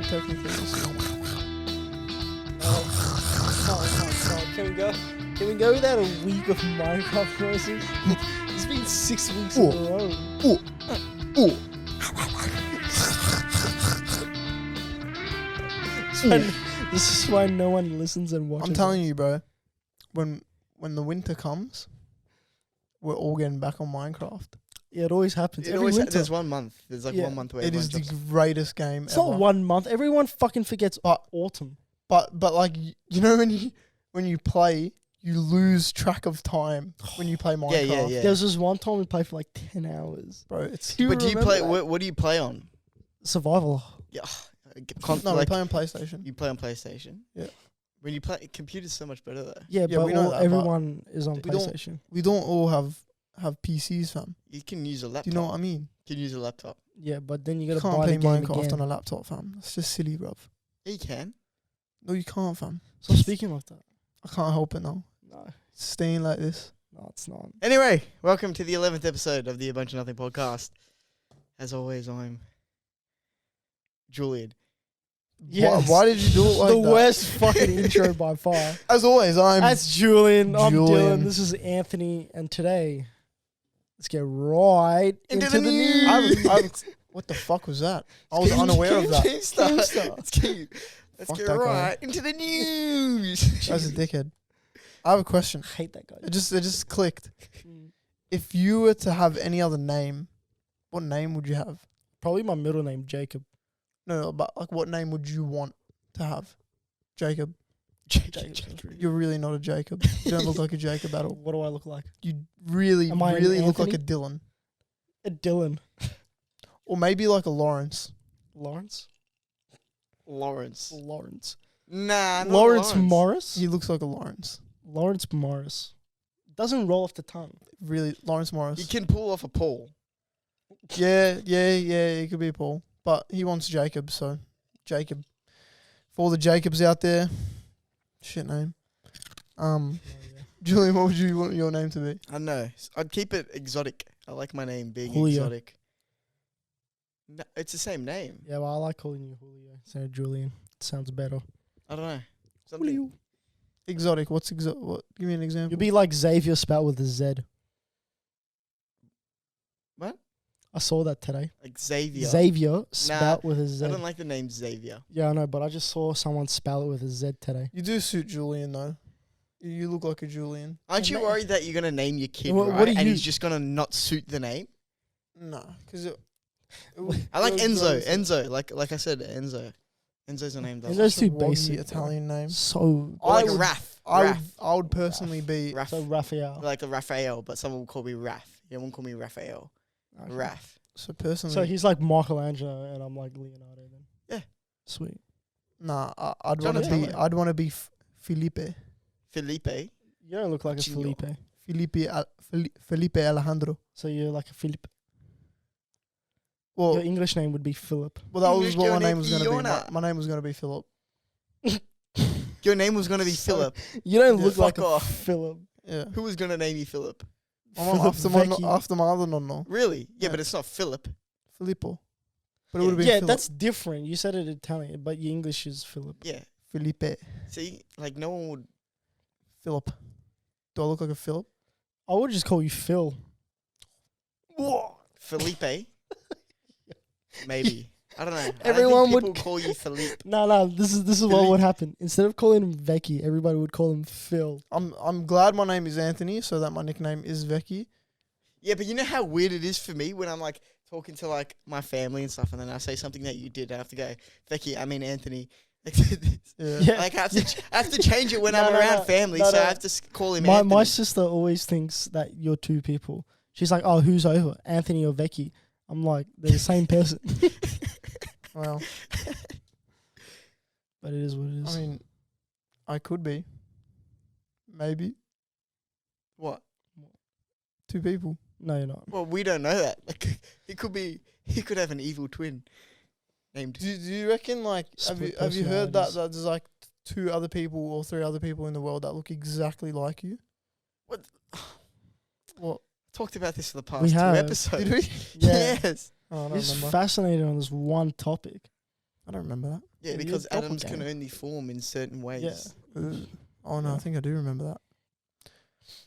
technically the same. Can we go without a week of Minecraft noises? It's been 6 weeks in a row. This is why no one listens and watches. I'm telling you, bro. When the winter comes, we're all getting back on Minecraft. Yeah, it always happens. Every winter. There's 1 month. There's like 1 month where it is the everyone greatest game It's ever. not 1 month. Everyone fucking forgets autumn. But like you know when you play, you lose track of time when you play Minecraft. Yeah. There was this one time we played for like 10 hours. Bro, it's But do you play? What do you play on? Survival. Yeah. no, we play on PlayStation. You play on PlayStation. Yeah. When you play, computer's so much better though. Yeah, Yeah, but we know that, everyone is on we don't- PlayStation. We don't all have PCs, fam. You can use a laptop. Do you know what I mean? You can use a laptop. Yeah, but then you You gotta can't buy play the game Minecraft again. on a laptop, fam. That's just silly, bruv. Yeah, you can. No, you can't, fam. So speaking of that, I can't help it now. no, It's staying like this. it's not. Anyway, welcome to the 11th episode of the A Bunch of Nothing podcast. As always, I'm Julian. Yes. Why did you do it like The that? worst fucking intro by far. As always, I'm That's Julian. I'm Julian. Dylan. This is Anthony, and today, let's get right into the news. what the fuck was that? I was unaware of that. GameStar. Let's Fuck get that guy. right into the news. That's a dickhead. I have a question. I hate that guy. It just clicked. Mm. If you were to have any other name, what name would you have? Probably my middle name, Jacob. No, but like, what name would you want to have? Jacob. Jacob. You're really not a Jacob. You don't look like a Jacob at all. What do I look like? You really, Am I an really look like a Anthony? Dylan, A Dylan. or maybe like a Lawrence. Lawrence. Lawrence. Lawrence Nah, not Lawrence Morris. He looks like a Lawrence. Lawrence Morris. Doesn't roll off the tongue. Really, Lawrence Morris. You can pull off a Paul. Yeah. He could be Paul, but he wants Jacob, so Jacob. For all the Jacobs out there, shit name. Julian, what would you want your name to be? I don't know. I'd keep it exotic. I like my name being Julio. exotic. No, it's the same name. Yeah, well, I like calling you Julio instead of Julian. It sounds better. I don't know. Something. Exotic. What's exotic? What? Give me an example. You'll be like Xavier spelled with a Z. What? I saw that today. Like Xavier. Xavier spelled with a Z. I don't like the name Xavier. Yeah, I know, but I just saw someone spell it with a Z today. You do suit Julian though. You look like a Julian. Aren't you worried that you're going to name your kid, What- right? what do and you- he's just going to not suit the name? No, because I like Enzo. Enzo. Like I said, Enzo. Enzo's a name. That Enzo's too wonky basic. Italian name. So, Or like I would- Raph. I would personally be. Raph. so Raphael. Like a Raphael, but someone will call me Raph. Yeah, won't call me Raphael. Okay. Raph. So personally, So he's like Michelangelo, and I'm like Leonardo. Then. Yeah. Sweet. nah. I'd want to be. Donatello. I'd want to be Felipe. Felipe. You don't look like a Gino. Felipe. Felipe Alejandro. So you're like a Philip. Well, Your English name would be Philip. well, that was English what my girl name was named gonna be. Fiona. My name was gonna be Philip. Your name was going to be So- Philip. You don't Yeah, look like fuck a off. Philip. Yeah. Who was going to name you Philip? After my other no. Really? Yeah, Yeah. but it's not Philip. Filippo. But it Yeah. would have been Yeah, Philip. that's different. You said it Italian, but your English is Philip. Yeah. Felipe. See, like no one would. Philip. Do I look like a Philip? I would just call you Phil. Felipe. Maybe. I don't know. I Everyone don't think would people call you Philippe. No, this is what Philippe. would happen. Instead of calling him Becky, everybody would call him Phil. I'm glad my name is Anthony, so that my nickname is Becky. Yeah, but you know how weird it is for me when I'm like talking to like my family and stuff, and then I say something that you did. I have to go, Becky. I mean Anthony. Yeah. Yeah. Like I have to change it when No, I'm no, around no. family, No, so no. I have to call him My Anthony. sister always thinks that you're two people. She's like, oh, who's over, Anthony or Becky? I'm like, they're the same person. Well, But it is what it is. I mean, I could be. Maybe What? two people. No, you're not. Well, we don't know that. Like, he could have an evil twin named. Do you reckon like Split have you heard that personalities. there's like two other people or three other people in the world that look exactly like you? What? What? Talked about this for the past We two have. episodes. Did we? Yeah. Yes. Oh, I don't He's remember. fascinated on this one topic. I don't remember that. Yeah, Yeah, because you're atoms can doppelganger. only form in certain ways. Ugh. Oh no, I think I do remember that.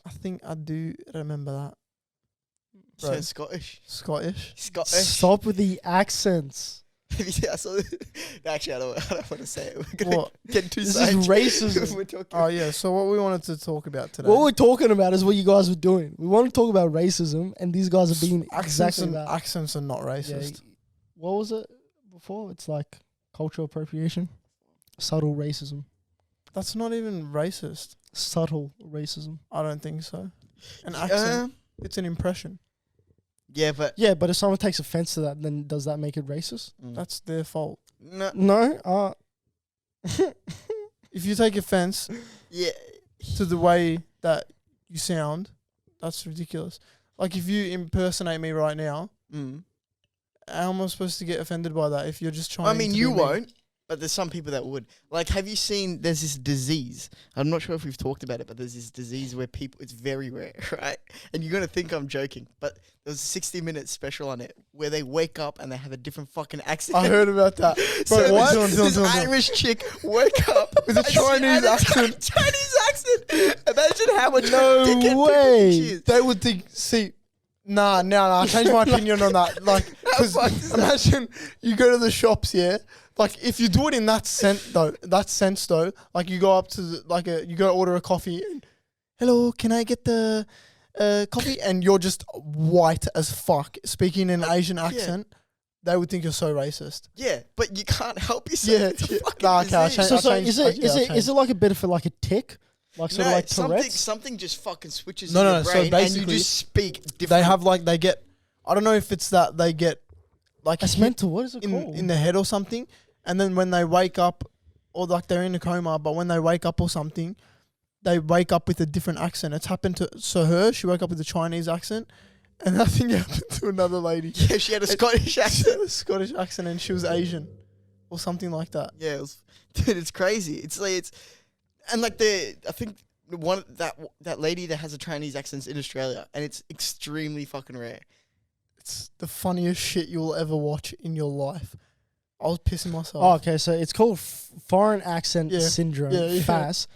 I think I do remember that. Bro. So Scottish. Scottish. Scottish. Stop with the accents. Yeah, I saw actually, I don't want to say it. We're gonna What? get too This side. is racism. We're talking. Oh yeah. So what we wanted to talk about today? What we're talking about is what you guys were doing. We want to talk about racism, and these guys are being accents exactly and that. accents are not racist. Yeah, what was it before? It's like cultural appropriation, subtle racism, That's not even racist. subtle racism. I don't think so. An accent. Um, It's an impression. yeah, but Yeah, but if someone takes offense to that, then does that make it racist? That's their fault. no. No. If you take offense Yeah, to the way that you sound, that's ridiculous. Like if you impersonate me right now, how am I supposed to get offended by that if you're just trying I mean to you be me? won't, but there's some people that would. Like, have you seen? There's this disease. I'm not sure if we've talked about it, but there's this disease where people. It's very rare, right? And you're gonna think I'm joking, but there was a 60-minute special on it where they wake up and they have a different fucking accent. I heard about that. So Bro, what? this Irish chick wake up With a and she Chinese has a accent. Chinese accent. Imagine how much No dickhead people way. she is. They would think, see, nah, I changed my opinion on that. Like, because fucked is that? imagine you go to the shops, yeah. Like, if you do it in that sense though, like you go up to you go order a coffee. And, hello, can I get the coffee? And you're just white as fuck, speaking in an Asian accent. They would think you're so racist. Yeah, but you can't help yourself. Yeah, It's a yeah. fucking Nah, okay, I'll disease. change- So I'll change- is I'll it like a bit of like a tick, like sort of like Tourette's? something just fucking switches No, in no, your so brain, and you basically, just speak different. They have they get. I don't know if it's that they get like It's hit mental. What is it in called? the head or something, and then when they wake up, or like they're in a coma, but when they wake up or something, they wake up with a different accent. It's happened to her. She woke up with a Chinese accent, and I think it happened to another lady. Yeah, she had a Scottish She had accent. a Scottish accent, and she was Asian, or something like that. Yeah, dude, it's crazy. It's like and like I think that lady that has a Chinese accent is in Australia, and it's extremely fucking rare. It's the funniest shit you'll ever watch in your life. I was pissing myself. Oh, okay, so it's called foreign accent Yeah. syndrome. Yeah, yeah. FAS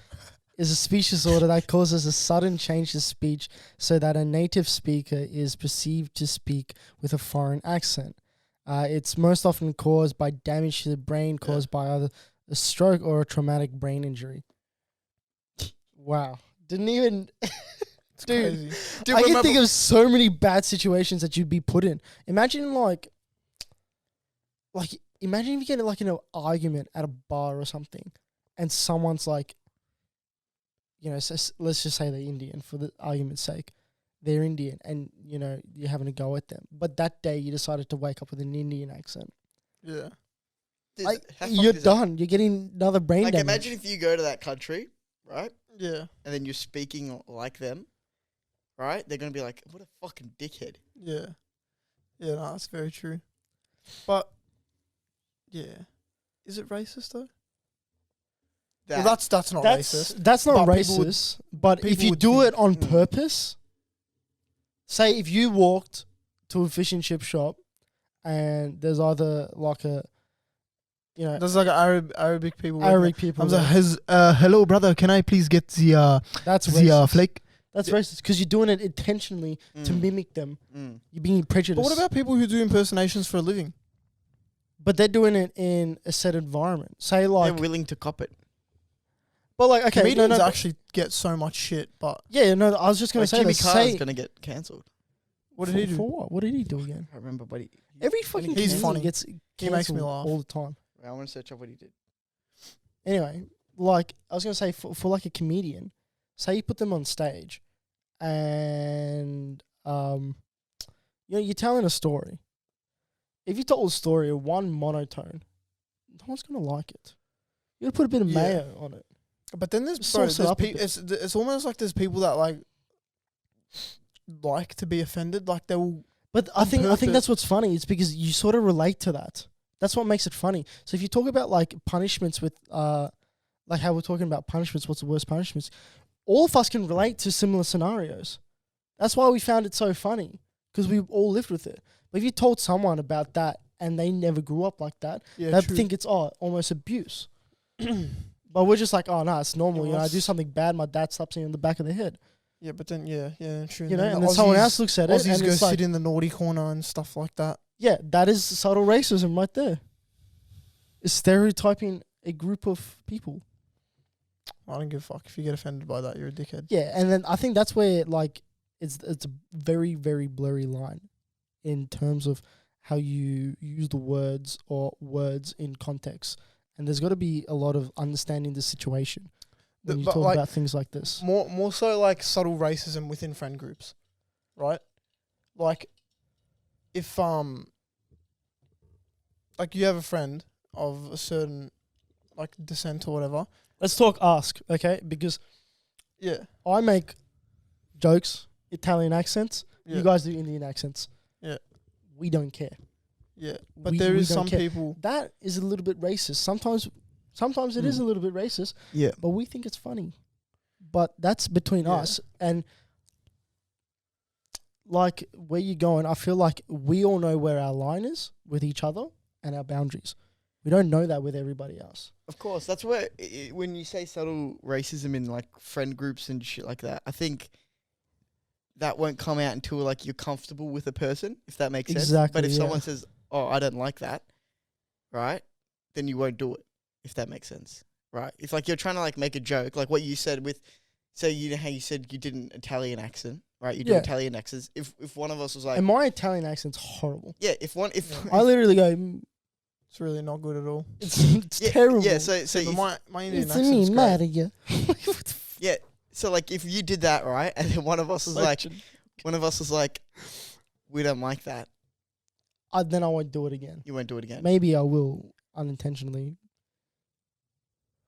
is a speech disorder that causes a sudden change to speech, so that a native speaker is perceived to speak with a foreign accent. It's most often caused by damage to the brain caused by either a stroke or a traumatic brain injury. Wow, didn't even. It's Dude, crazy. Dude, I can remember- think of so many bad situations that you'd be put in. Imagine imagine if you get in an argument at a bar or something, and someone's like, let's just say they're Indian for the argument's sake. They're Indian, and you're having a go at them. But that day you decided to wake up with an Indian accent. Yeah. Dude, Like, how fucked you're is that? done. You're getting another brain Like, damage. imagine if you go to that country, right, Yeah. and then you're speaking like them, right? They're gonna be like, "What a fucking dickhead." Yeah. Yeah, no, that's very true. But yeah. Is it racist though? That, Well, that's not racist. That's not But people would- racist. But if people you would do think, it on mm. purpose, say if you walked to a fish and chip shop and there's either like a, There's like Arabic people. Arabic people, I'm like, hello brother, can I please get the that's racist. flake? That's racist because you're doing it intentionally to mimic them. You're being prejudiced. But what about people who do impersonations for a living? But they're doing it in a set environment. Say they're like, willing to cop it. but like okay, Comedians no, actually get so much shit, but yeah, no. I was just gonna Like say Jimmy this. Carr's Say gonna get cancelled. what did he do? For what? What did he do again? I remember, but Every fucking He's comedian funny. gets He makes me cancelled laugh. all the time. I want to search up what he did. Anyway, like I was gonna say, for like a comedian, say you put them on stage, and you're telling a story. If you told a story in one monotone, no one's gonna like it. You gotta put a bit of Yeah. mayo on it. But then there's, Just bro, sauce it there's up a bit. it's almost like there's people that like to be offended, like they will. But I On think purpose. that's what's funny. It's because you sort of relate to that. That's what makes it funny. So if you talk about like punishments with like how we're talking about punishments, what's the worst punishments? All of us can relate to similar scenarios. That's why we found it so funny because we all lived with it. But if you told someone about that and they never grew up like that. Yeah, They true. think it's almost abuse. But we're just like, oh no, it's normal. Yeah, You know, I do what's- something bad, my dad slaps me on the back of the head. Yeah, but then true. You know, and the then someone Aussies- else looks at it Aussies and go it's like, sit in the naughty corner and stuff like that. yeah, that is subtle racism right there. It's stereotyping a group of people. I don't give a fuck. If you get offended by that, you're a dickhead. Yeah, and then I think that's where like it's a very, very blurry line in terms of how you use the words or words in context. And there's got to be a lot of understanding the situation when you But talk like, about things like this. More so like subtle racism within friend groups, right? Like, if like you have a friend of a certain like descent or whatever. Let's talk ask, okay? Because Yeah. I make jokes, Italian accents. Yeah. You guys do Indian accents. Yeah. We don't care. Yeah. But We- there we is don't some care. people. That is a little bit racist. Sometimes it is a little bit racist, Yeah. but we think it's funny. But that's between Yeah. us. And like where you're going, I feel like we all know where our line is with each other and our boundaries. We don't know that with everybody else. Of course, that's where when you say subtle racism in like friend groups and shit like that, I think that won't come out until like you're comfortable with a person, if that makes sense. Exactly, But if yeah. someone says, "Oh, I don't like that," right, then you won't do it, if that makes sense, right? If like you're trying to like make a joke, like what you said with, say, you know how you said you did an Italian accent, right? You do Yeah. Italian accents. If one of us was like, And my Italian accent's horrible. yeah, if I literally go, "Mm, It's really not good at all. it's yeah, terrible. yeah, so But if, my Indian It's accent's me, great. Maria. yeah, so like if you did that, right, and then one of us was like, we don't like that, Then I won't do it again. you won't do it again. Maybe I will unintentionally.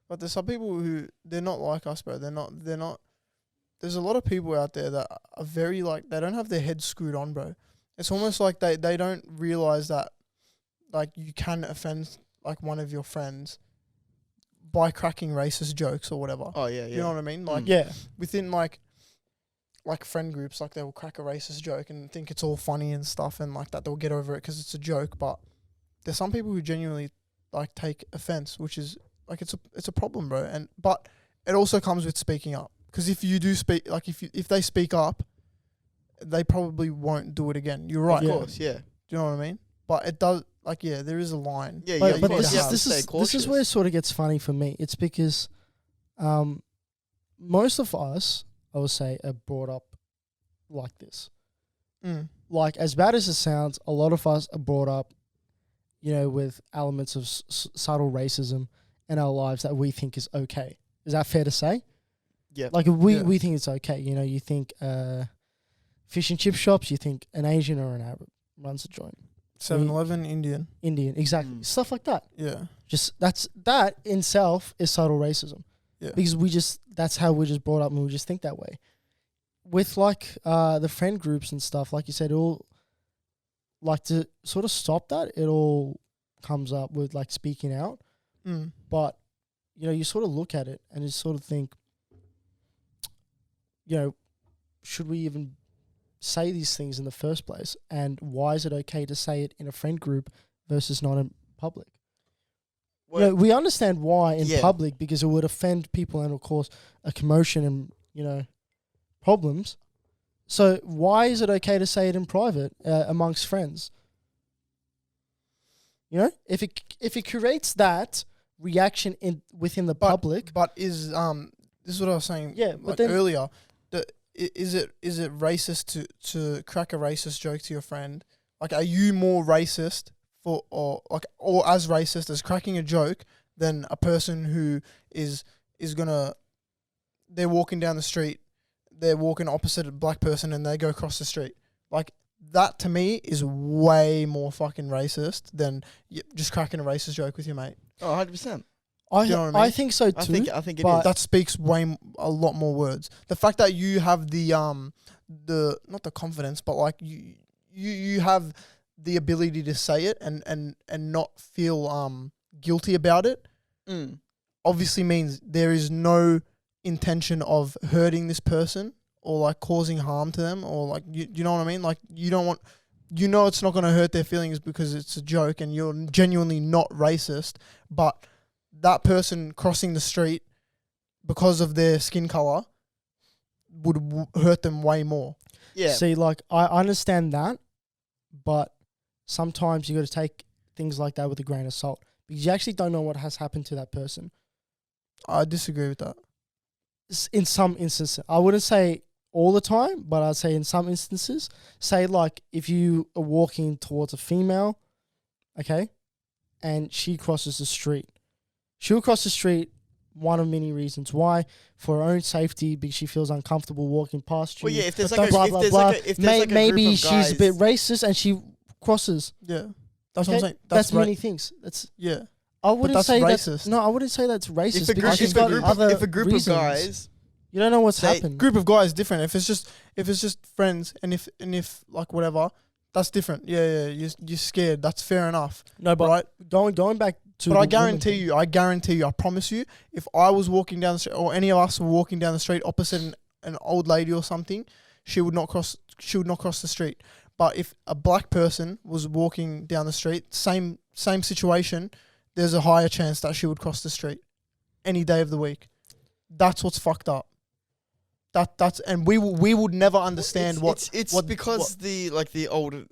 But there's some people who they're not like us, bro. They're not. There's a lot of people out there that are very like they don't have their heads screwed on, bro. It's almost like they don't realize that like you can offend like one of your friends by cracking racist jokes or whatever. Oh yeah, yeah. You know what I mean? Like Yeah. within like friend groups, like they will crack a racist joke and think it's all funny and stuff, and like that they'll get over it because it's a joke. But there's some people who genuinely like take offense, which is like it's a problem, bro. And but it also comes with speaking up, because if you do speak, like if they speak up, they probably won't do it again. You're right. Of Yeah. course, yeah. Do you know what I mean? But it does, like, yeah, there is a line. Yeah, But, of but course, this you is have to this stay is cautious. this is where it sort of gets funny for me. It's because most of us, I would say, are brought up like this. Mm. Like, as bad as it sounds, a lot of us are brought up, you know, with elements of subtle racism in our lives that we think is okay. Is that fair to say? Yeah. Like, Yeah. we think it's okay. You know, you think fish and chip shops, you think an Asian or an Arab runs a joint. 7-Eleven, Indian. Indian, exactly. Mm. Stuff like that. Yeah. Just that in self is subtle racism. Yeah. Because that's how we're just brought up and we just think that way. With like the friend groups and stuff, like you said, it all like to sort of stop that, it all comes up with like speaking out. Mm. But, you know, you sort of look at it and you sort of think, you know, should we even say these things in the first place? And why is it okay to say it in a friend group versus not in public? You know, we understand why in Yeah. public, because it would offend people and, of course, a commotion and, you know, problems. So why is it okay to say it in private amongst friends? You know, if it creates that reaction within the public, But is this is what I was saying. Yeah, but like then- earlier. Is it racist to crack a racist joke to your friend? Like, are you more racist or as racist as cracking a joke than a person who is gonna, they're walking down the street, they're walking opposite a black person and they go across the street? Like, that to me is way more fucking racist than just cracking a racist joke with your mate. Oh, 100%. I you know what I mean? I think so too. I think it but- is. That speaks a lot more words. The fact that you have the not the confidence, but like you have the ability to say it and not feel guilty about it, Mm. obviously means there is no intention of hurting this person or like causing harm to them, or like you know what I mean? Like, you don't want you know it's not going to hurt their feelings because it's a joke and you're genuinely not racist, but that person crossing the street because of their skin color would hurt them way more. Yeah. See, like, I understand that, but sometimes you got to take things like that with a grain of salt because you actually don't know what has happened to that person. I disagree with that. In some instances, I wouldn't say all the time, but I'd say in some instances, say like if you are walking towards a female, okay, and she crosses the street, she'll cross the street. One of many reasons why, for her own safety, because she feels uncomfortable walking past you. Well, yeah, if there's blah, like a, blah, if blah, there's blah. like a, if there's like a Maybe group of she's a bit guys- racist and she crosses. Yeah, that's what I'm Okay? saying. That's right. many things. That's Yeah, I wouldn't that's say racist. that's no. I wouldn't say that's racist if a because group, she's if a got group, other if a group reasons. of guys, You don't know what's say- happened. group of guys different. If it's just friends and if like whatever, that's different. Yeah, you're scared. That's fair enough. No, but Right? going back to. But the I woman guarantee you, I promise you, if I was walking down the street or any of us were walking down the street opposite an old lady or something, she would not cross the street. But if a black person was walking down the street, same situation, there's a higher chance that she would cross the street any day of the week. That's what's fucked up. That's and we would never understand it's what because the older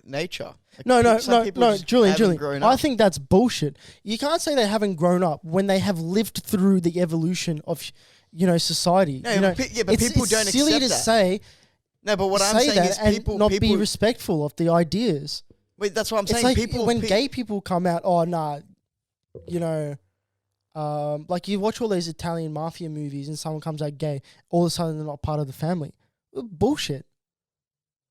nature. Like, No, some people no, just Julian. haven't grown I up. think that's bullshit. You can't say they haven't grown up when they have lived through the evolution of, society. No, you know, but people it's don't silly accept to that. say. No, but what I'm say saying that is and people not be people. respectful of the ideas. Wait, that's what I'm It's saying. like People when pe- gay people come out. Oh nah, you know. Like you watch all those Italian mafia movies and someone comes out gay, all of a sudden they're not part of the family. Bullshit.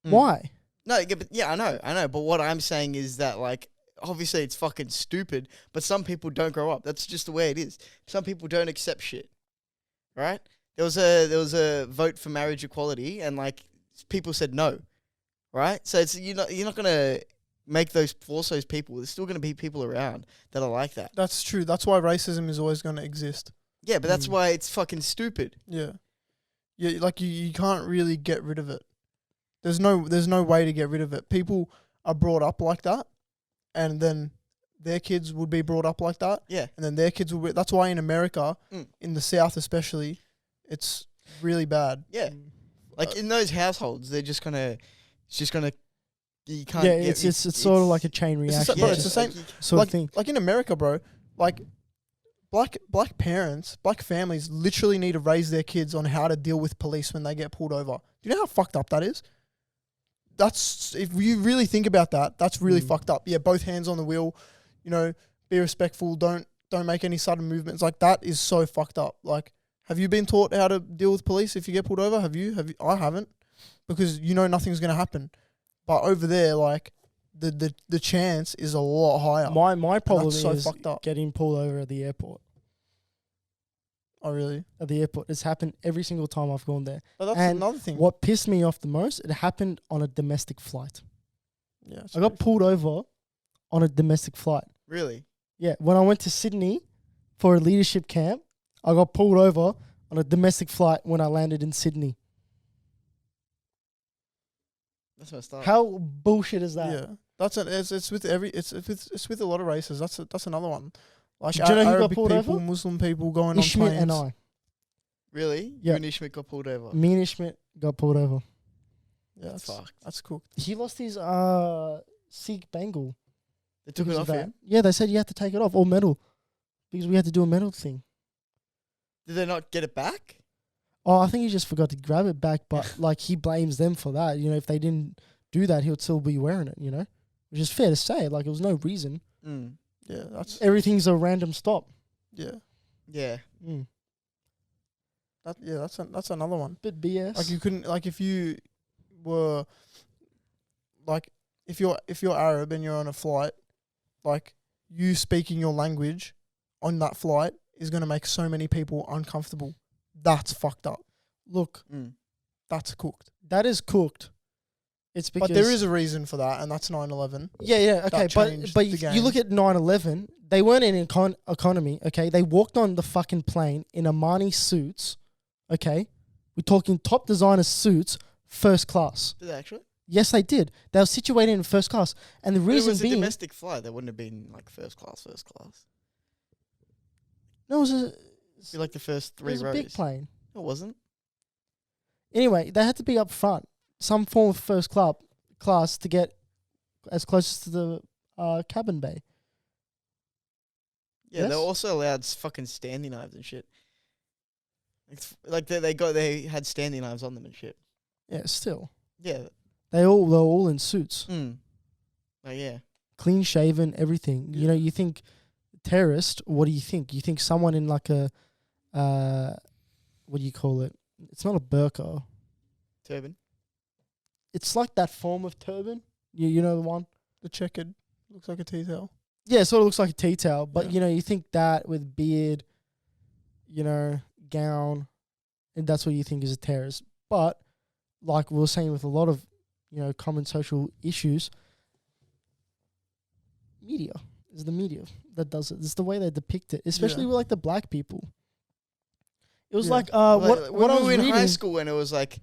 Mm. Why? No, yeah, I know. But what I'm saying is that like obviously it's fucking stupid, but some people don't grow up. That's just the way it is. Some people don't accept shit. Right? There was a vote for marriage equality and like people said no. Right? So it's you're not gonna force those people. There's still gonna be people around that are like that. That's true. That's why racism is always going to exist. Yeah, but that's why it's fucking stupid. Yeah. Yeah, like you can't really get rid of it. There's no way to get rid of it. People are brought up like that, and then their kids would be brought up like that. Yeah. And then their kids will be. That's why in America, Mm. in the South especially, it's really bad. Yeah. Like in those households, they're just gonna. It's just gonna. You can't. Yeah, get- it's sort of like a chain It's the reaction. sa- bro, yeah, it's the like same- you- sort like, of thing. like in America, bro, like black parents, black families literally need to raise their kids on how to deal with police when they get pulled over. Do you know how fucked up that is? That's if you really think about that, that's really fucked up. Yeah, both hands on the wheel, be respectful, don't make any sudden movements. Like that is so fucked up. Like, have you been taught how to deal with police if you get pulled over? Have you? I haven't, because nothing's gonna happen. But over there, like the chance is a lot higher. My problem that's so is fucked up. getting pulled over at the airport. Oh really? At the airport, it's happened every single time I've gone there. But that's And another thing. What pissed me off the most, it happened on a domestic flight. Yeah, it's I got pretty- pulled over on a domestic flight. Really? Yeah, when I went to Sydney for a leadership camp, I got pulled over on a domestic flight when I landed in Sydney. That's messed up. How bullshit is that? Yeah, it's with a lot of races. That's another one. Like Do you know who got Arabic pulled people, over? Muslim people going Ishmael on planes. and I. Really? Yeah. You and Ishmael got pulled over. Me and Ishmael got pulled over. Yeah, that's Fucked. that's cool. He lost his Sikh Bengal. They took it because off of that. him. Yeah, they said you had to take it off, all metal. Because we had to do a metal thing. Did they not get it back? Oh, I think he just forgot to grab it back, but like he blames them for that. If they didn't do that, he would still be wearing it, Which is fair to say. Like, there was no reason. Mm. Yeah, that's Everything's a random stop. yeah. Yeah. Mm. That's another one. Bit BS. Like you couldn't if you were like if you're Arab and you're on a flight, like you speaking your language on that flight is gonna make so many people uncomfortable. That's fucked up. Look, Mm. That's cooked. that is cooked. It's because But there is a reason for that, and that's 9/11. yeah, okay, that but changed but the you game. look at 9/11. They weren't in economy. Okay, they walked on the fucking plane in Armani suits. Okay, we're talking top designer suits, first class. Did they actually? Yes, they did. They were situated in first class, and the But it reason was a being, domestic flight. That wouldn't have been like first class. First class. no, it was a, It'd be like the first it three was a rows. big plane. It wasn't. Anyway, they had to be up front, some form of first class to get as close to the cabin bay. Yeah, Yes? they were also allowed fucking standing knives and shit. Like they had standing knives on them and shit. Yeah, still, Yeah. they were all in suits, Like yeah. clean shaven, everything. You know, you think terrorist. What do you think? You think someone in like a, what do you call it? It's not a burqa. Turban. It's like that form of turban. You know the one. The checkered looks like a tea towel. Yeah, it sort of looks like a tea towel, but Yeah. you know, you think that with beard, you know, gown, and that's what you think is a terrorist. But like we were saying with a lot of, you know, common social issues, media is the media that does it. It's the way they depict it, especially with like the black people. It was Yeah. like Like, what I when was we were in reading. high school and it was like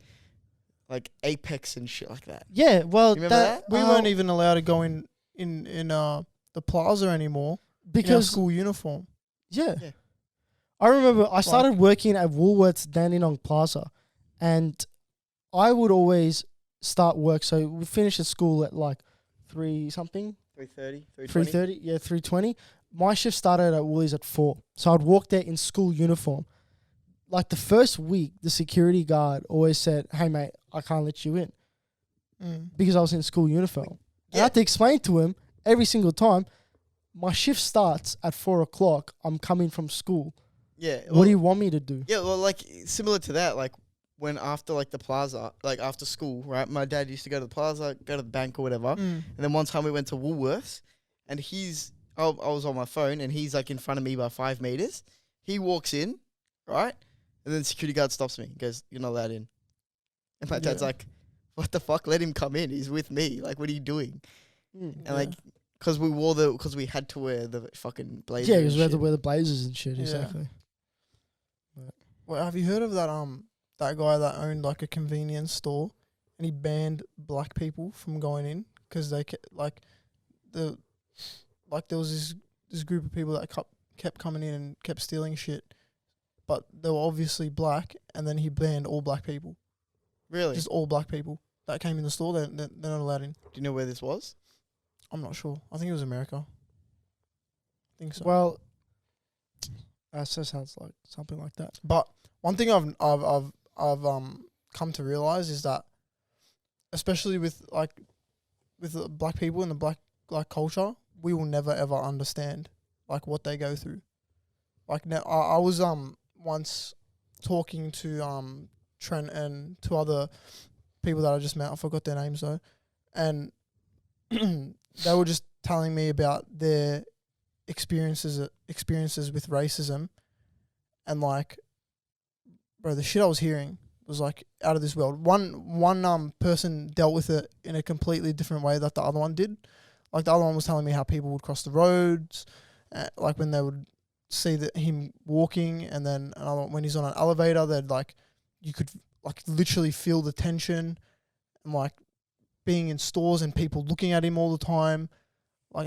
Apex and shit like that. Yeah, well, You remember that? We weren't even allowed to go in the plaza anymore in our because school uniform. yeah. Yeah. I remember I started working at Woolworths Dandenong Plaza, and I would always start work. So we finish at school at like 3-something, 3:30, 3:30, yeah, 3:20. My shift started at Woolies at 4, so I'd walk there in school uniform. Like the first week, the security guard always said, "Hey mate, I can't let you in," because I was in school uniform. I Yeah. had to explain to him every single time. My shift starts at 4:00. I'm coming from school. Yeah. What do you want me to do? Yeah, well, like similar to that, like when after like the plaza, like after school, right? My dad used to go to the plaza, go to the bank or whatever, and then one time we went to Woolworths, and I was on my phone, and he's like in front of me by 5 meters. He walks in, right, and then the security guard stops me, and goes, "You're not allowed in." And my dad's Yeah. like, "What the fuck? Let him come in. He's with me. Like, what are you doing?" And like, because we had to wear the fucking blazer. Yeah, and because we had to shit. wear the blazers and shit. Yeah. Exactly. Well, have you heard of that that guy that owned like a convenience store, and he banned black people from going in because they there was this group of people that kept coming in and kept stealing shit, but they were obviously black, and then he banned all black people, Really? just all black people that came in the store. They're not allowed in. Do you know where this was? I'm not sure. I think it was America. I think so. Well, that sounds like something like that. But one thing I've come to realize is that, especially with the black people and the black culture, we will never ever understand like what they go through. Like now, I was once talking to Trent and two other people that I just met. I forgot their names though, and they were just telling me about their experiences with racism, and like, bro, the shit I was hearing was like out of this world. One person dealt with it in a completely different way that the other one did. Like the other one was telling me how people would cross the roads, like when they would see him walking, and then another when he's on an elevator, they'd like you could like literally feel the tension, and like being in stores and people looking at him all the time, like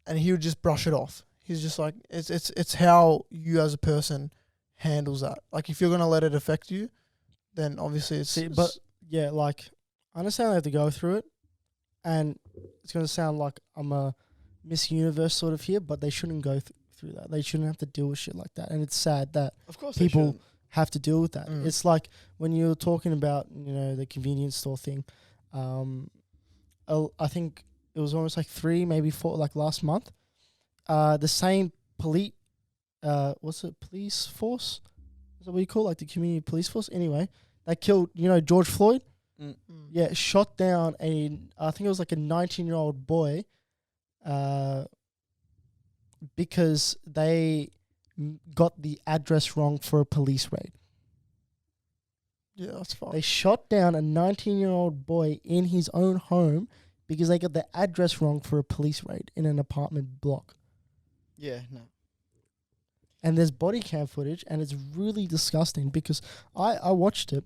and he would just brush it off. He's just like it's how you as a person handles that. Like if you're gonna let it affect you, then obviously But yeah, like I understand they have to go through it, and it's gonna sound like I'm a Miss Universe sort of here, but they shouldn't go through that. They shouldn't have to deal with shit like that, and it's sad that Of course, people have to deal with that. Mm. It's like when you were talking about, you know, the convenience store thing. I think it was almost like 3, maybe 4, like last month. The same police force? Is that what you call it? Like the community police force? Anyway, they killed, you know, George Floyd. Yeah, shot down I think it was like a 19-year-old boy, because they got the address wrong for a police raid. Yeah, that's fine. They shot down a 19-year-old boy in his own home because they got the address wrong for a police raid in an apartment block. Yeah, no. And there's body cam footage, and it's really disgusting because I watched it.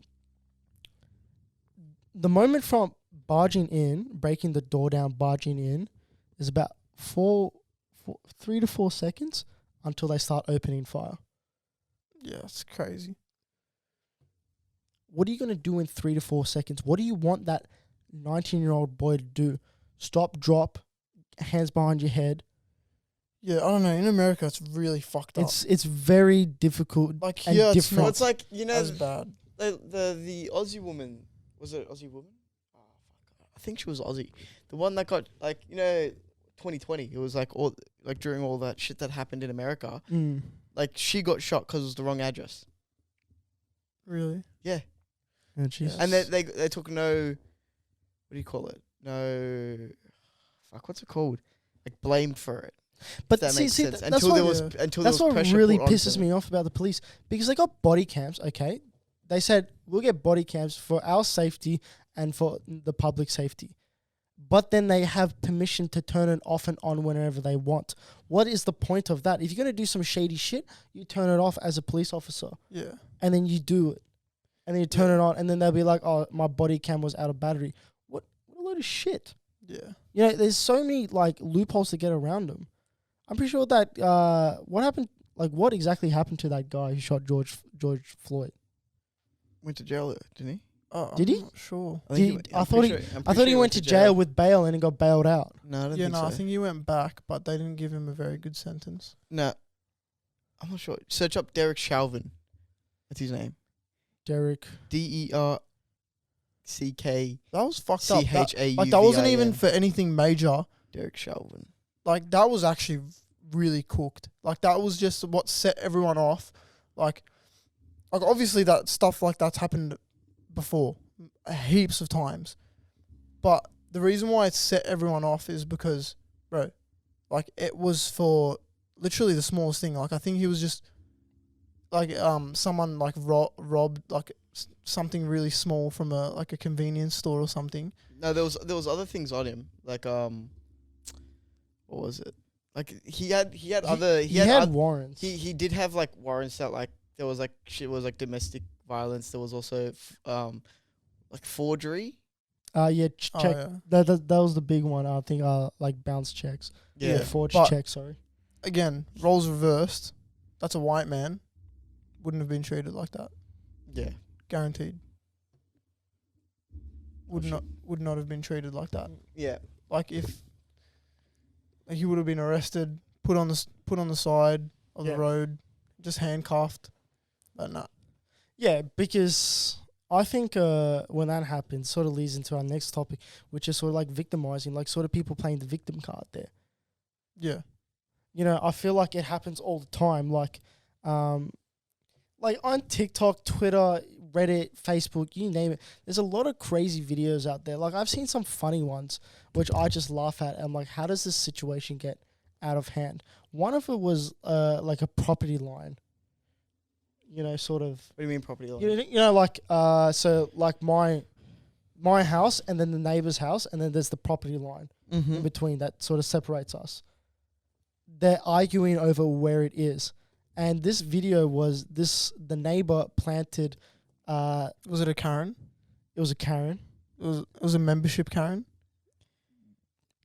The moment from breaking the door down, barging in, is about 3 to 4 seconds until they start opening fire. Yeah, it's crazy. What are you going to do in 3 to 4 seconds? What do you want that 19-year-old boy to do? Stop, drop, hands behind your head. Yeah, I don't know. In America, it's really fucked up. It's very difficult. Like and here, it's different. not It's like, you know, as bad. the Aussie woman, was it Aussie woman? Oh, fuck. I think she was Aussie. The one that got, like, you know, 2020. It was like all, like during all that shit that happened in America. Mm. Like she got shot because it was the wrong address. Really? Yeah. Oh, Jesus. And they took no, what do you call it? No, fuck, what's it called? Like blamed for it. But That see, makes sense. that's Until what, there was until there that's was what pressure really put onto pisses them. me off about the police, because they got body cams. Okay, they said we'll get body cams for our safety and for the public safety, but then they have permission to turn it off and on whenever they want. What is the point of that? If you're gonna do some shady shit, you turn it off as a police officer, Yeah. and then you do it, and then you turn it on, and then they'll be like, "Oh, my body cam was out of battery." What a load of shit! Yeah. You know, there's so many like loopholes to get around them. I'm pretty sure that what happened, like what exactly happened to that guy who shot George Floyd? Went to jail, didn't he? Oh, Did I'm he? not sure. I think He- went- I I'm thought pretty he- sure- I'm I pretty thought sure he went to jail with bail and he got bailed out. No, I don't Yeah, think no, so. I think he went back, but they didn't give him a very good sentence. No, I'm not sure. Search up Derek Chauvin. That's his name. Derek. DERCK. That was fucked up. That, CHAUVIN. like that wasn't even for anything major. Derek Chauvin. Like that was actually really cooked. Like that was just what set everyone off. Like obviously that stuff like that's happened before, heaps of times. But the reason why it set everyone off is because, bro, like it was for literally the smallest thing. Like I think he was just like someone like robbed like something really small from a convenience store or something. No, there was other things on him. Like what was it? Like he had warrants. He did have like warrants that like there was like shit was like domestic violence. There was also like forgery. Check. Yeah. That was the big one. I think like bounce checks. Yeah. Forged But- checks. Sorry. Again, roles reversed. That's a white man. Wouldn't have been treated like that. Yeah. Guaranteed. Would not have been treated like that. Yeah. Like if he would have been arrested, put on the side of Yeah. the road, just handcuffed. But nah. Yeah, because I think when that happens, sort of leads into our next topic, which is sort of like victimizing, like sort of people playing the victim card there. Yeah. You know, I feel like it happens all the time. Like on TikTok, Twitter, Reddit, Facebook, you name it. There's a lot of crazy videos out there. Like I've seen some funny ones, which I just laugh at. I'm like, how does this situation get out of hand? One of it was like a property line. You know, sort of. What do you mean property line? You know, like so like my house and then the neighbor's house and then there's the property line in between that sort of separates us. They're arguing over where it is. And this video was the neighbor planted Was it a Karen? it was a Karen. It was a membership Karen.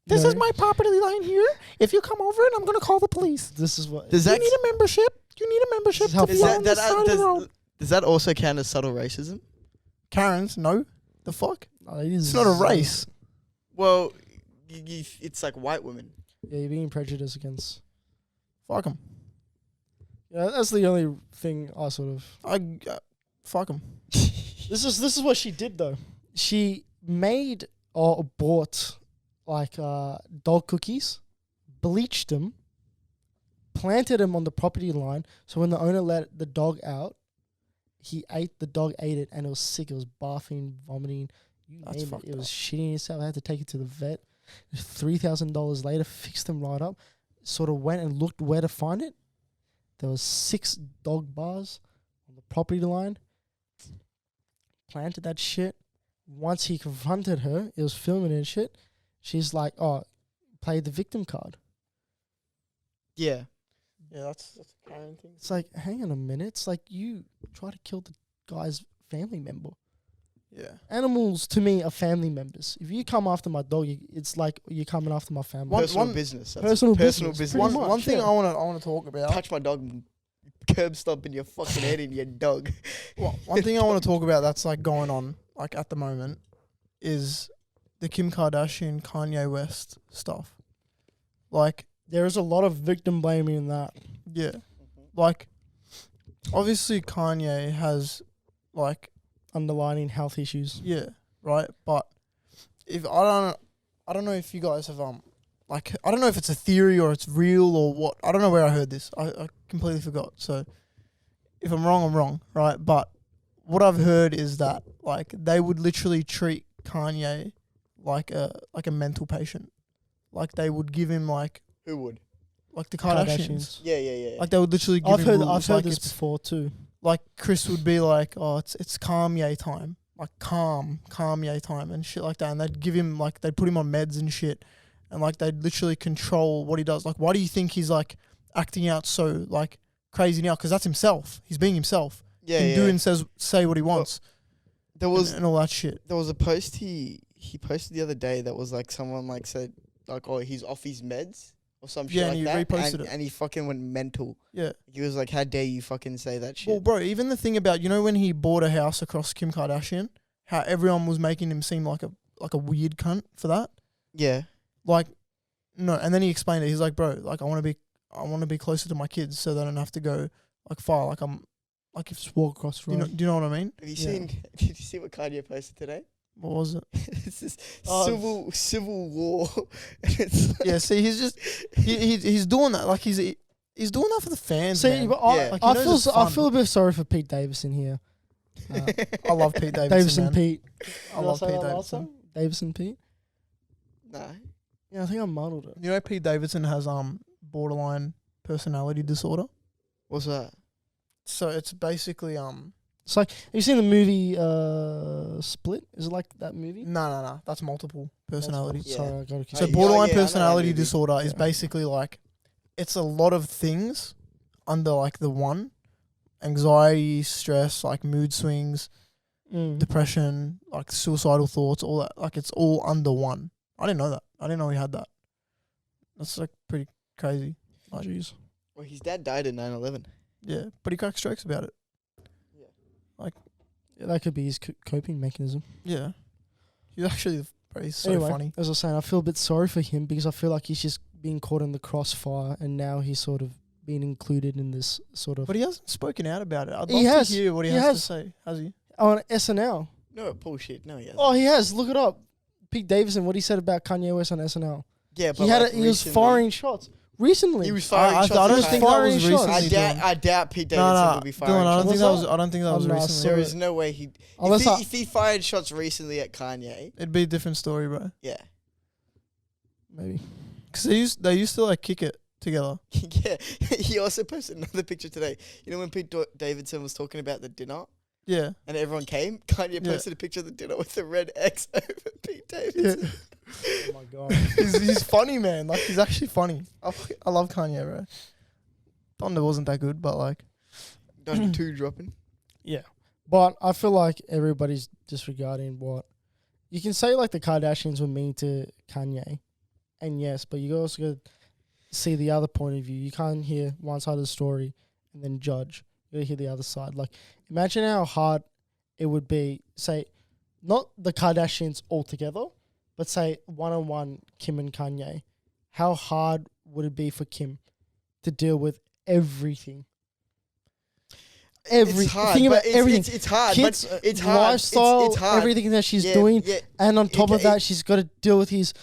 This is my property line here. If you come over it, I'm gonna call the police. This is what Does that a membership. You need a membership This is how to be does on the side of the road. does that also count as subtle racism? Karens, no. The fuck? it is. It's not a race. Well, it's like white women. Yeah, you're being prejudiced against. Fuck them. Yeah, that's the only thing I sort of. Fuck them. This is what she did though. She made or bought like dog cookies, bleached them, planted them on the property line. So when the owner let the dog out, the dog ate it, and it was sick. It was barfing, vomiting. You That's name it. fucked It was up. shitting itself. I had to take it to the vet. $3,000 later, fixed them right up. Sort of went and looked where to find it. There was 6 dog bars on the property line. Planted that shit. Once he confronted her, it was filming and shit. She's like, "Oh, play the victim card." Yeah. Yeah, that's a Karen thing. It's like, hang on a minute. It's like you try to kill the guy's family member. Yeah. Animals to me are family members. If you come after my dog, it's like you're coming after my family. Personal business. That's Personal personal business, business. pretty One much, thing yeah. I want to talk about. Touch my dog and curb stomping your fucking head in your dog. One thing I want to talk about that's like going on like at the moment is the Kim Kardashian, Kanye West stuff. Like, There is a lot of victim blaming in that. yeah, like obviously Kanye has like Underlining health issues. yeah, right. But if I don't know if you guys have like I don't know if it's a theory or it's real or what. I don't know where I heard this. I completely forgot. So if I'm wrong, right? But what I've heard is that like they would literally treat Kanye like a mental patient. Like they would give him like Who would? the Kardashians. Yeah. Like they would literally give him rules. I've heard like this it's, before too. like Chris would be like, oh, it's Kanye time. Like Kanye time and shit like that. And they'd give him like they'd put him on meds and shit. And like they'd literally control what he does. Like, why do you think he's like acting out so like crazy now? Because that's himself. He's being himself. Yeah, He can yeah. do and say what he wants. There was and all that shit. there was a post he posted the other day that was like someone like said like, oh, he's off his meds or some shit Yeah, like and he that. reposted and, it. and he fucking went mental. Yeah. He was like, how dare you fucking say that shit? Well, bro, even the thing about, you know, when he bought a house across Kim Kardashian, how everyone was making him seem like a weird cunt for that. Yeah. Like, no, and then he explained it. He's like, bro, like I want to be closer to my kids so they don't have to go like far. Like I'm, like if Just walk across the road. do you know what I mean? Have you Yeah. seen? Did you see what Kanye posted today? What was it? It's this Oh. civil war. And it's like, Yeah, see, he's just he's doing that. Like he's doing that for the fans. See, man. but Yeah. Like, he I knows it's I fun. feel a bit sorry for Pete Davidson here. I love Pete Davidson. Davison man. Pete. I love Pete Davidson. Davison Pete. nah. Yeah, I think I muddled it. You know, Pete Davidson has borderline personality disorder. What's that? So it's basically It's like, have you seen the movie Split? Is it like that movie? no, that's multiple personality. Yeah. Sorry, I got to So yeah, borderline I know that personality movie. disorder is Yeah. basically like it's a lot of things under like the one: anxiety, stress, like mood swings, depression, like suicidal thoughts, all that. Like it's all under one. I didn't know that. I didn't know he had that. That's like pretty crazy. Like, Jeez. Well, his dad died in 9/11. yeah, but he cracks jokes about it. Yeah, that could be his coping mechanism. Yeah, he's actually he's so Anyway, funny. as I was saying, I feel a bit sorry for him because I feel like he's just being caught in the crossfire and now he's sort of being included in this sort of... But he hasn't spoken out about it. I'd He love has. to hear what he He has has. to say. Has he? on SNL. No bullshit. No, he hasn't. Oh, he has. Look it up. Pete Davidson, what he said about Kanye West on SNL. Yeah, but He had like he was recently- firing shots. Recently. He was firing I shots. don't at think Kanye. that was Firing shots. recently. I doubt Pete No, Davidson no, will be Dylan, firing I don't shots. think that Was was. that? I don't think that was I'm not recently. There sure. is no way he. Unless If he fired shots recently at Kanye, It'd be a different story, bro. yeah, Maybe. Because they used to like kick it together. yeah. He also posted another picture today. You know when Pete Davidson was talking about the dinner Yeah. and everyone came, Kanye Yeah. posted a picture of the dinner with the red X over Pete Yeah. Davidson. Oh my god. he's funny, man. Like he's actually funny. I love Kanye, bro. Thunder wasn't that good, but like Done 2 dropping. Yeah. But I feel like everybody's disregarding what you can say, like the Kardashians were mean to Kanye. And yes, but you also got to see the other point of view. You can't hear one side of the story and then judge. You got to hear the other side. Like, imagine how hard it would be, say, not the Kardashians altogether, but say one-on-one Kim and Kanye. How hard would it be for Kim to deal with everything? It's hard. Think about but everything. It's hard. Kids, but it's hard. lifestyle, it's hard. everything that she's Yeah, doing, yeah. and on top of it- that, she's got to deal with his,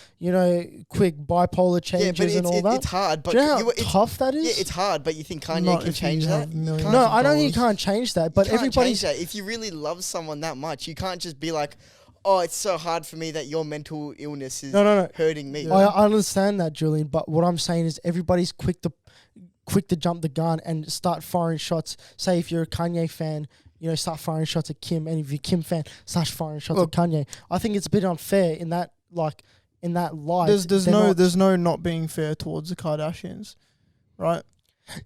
quick bipolar Yeah, changes but and all that. it's hard. But Do you know how it's, tough that is? yeah, it's hard. But you think Kanye Not can if you change that? have millions can't- no, of I know you dollars. can't change that, but You can't everybody's change that. If you really love someone that much, you can't just be like, "Oh, it's so hard for me that your mental illness is no. hurting me." Yeah. I understand that, Julian, but what I'm saying is everybody's quick to jump the gun and start firing shots. Say if you're a Kanye fan, start firing shots at Kim, and if you're a Kim fan, start firing shots Look, at Kanye. I think it's a bit unfair in that light. There's there's no not being fair towards the Kardashians, right?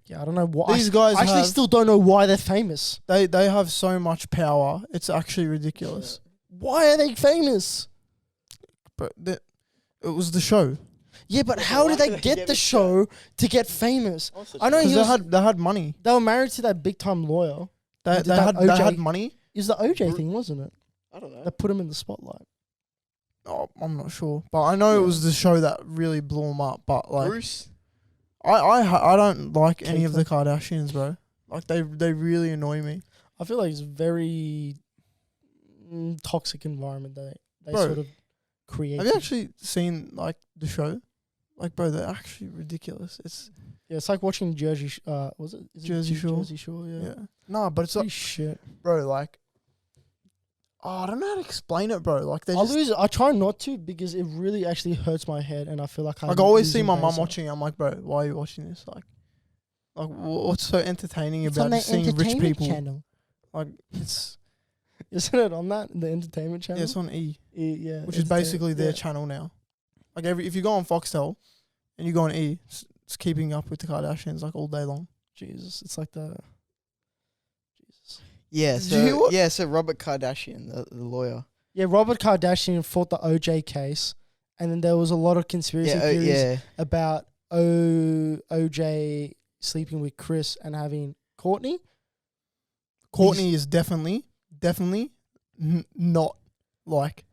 Yeah, I don't know why. These guys I actually have- still don't know why they're famous. They have so much power. It's actually ridiculous. Why are they famous? But it was the show. Yeah, but Yeah, how why did they did they get get the the show to get famous? Also I know true. he Because was, they had money. they were married to that big time lawyer. They, Did they that had they had OJ money. It was the OJ thing, wasn't it? I don't know. That put him in the spotlight. Oh, I'm not sure, but I know it was the show that really blew him up. But like, Bruce. I don't like any of the Caitlyn. Kardashians, bro. Like they really annoy me. I feel like it's a very toxic environment that they Bro, sort of create. Have you actually seen like the show? Like, bro, they're actually ridiculous. It's Yeah, it's like watching Jersey. Was it is it Jersey Shore? Jersey Shore, yeah. yeah. Nah, but it's Pretty like, shit. bro, like, oh, I don't know how to explain it, bro. Like they I just I try not to because it really actually hurts my head, and I feel like like I always see my mum watching it. I'm like, bro, why are you watching this? Like what's so entertaining It's about on the just seeing rich entertainment people? channel. Like it's Isn't it on that the entertainment channel? yeah, it's on E, Yeah, which is basically their channel now. Like if you go on Foxtel and you go on E, it's keeping up with the Kardashians like all day long. Jesus, it's like the Jesus. Yeah. Did you hear So what- yeah. So Robert Kardashian, the lawyer. Yeah, Robert Kardashian fought the OJ case, and then there was a lot of conspiracy Yeah. theories Yeah. about OJ sleeping with Chris and having Courtney. Courtney is definitely not like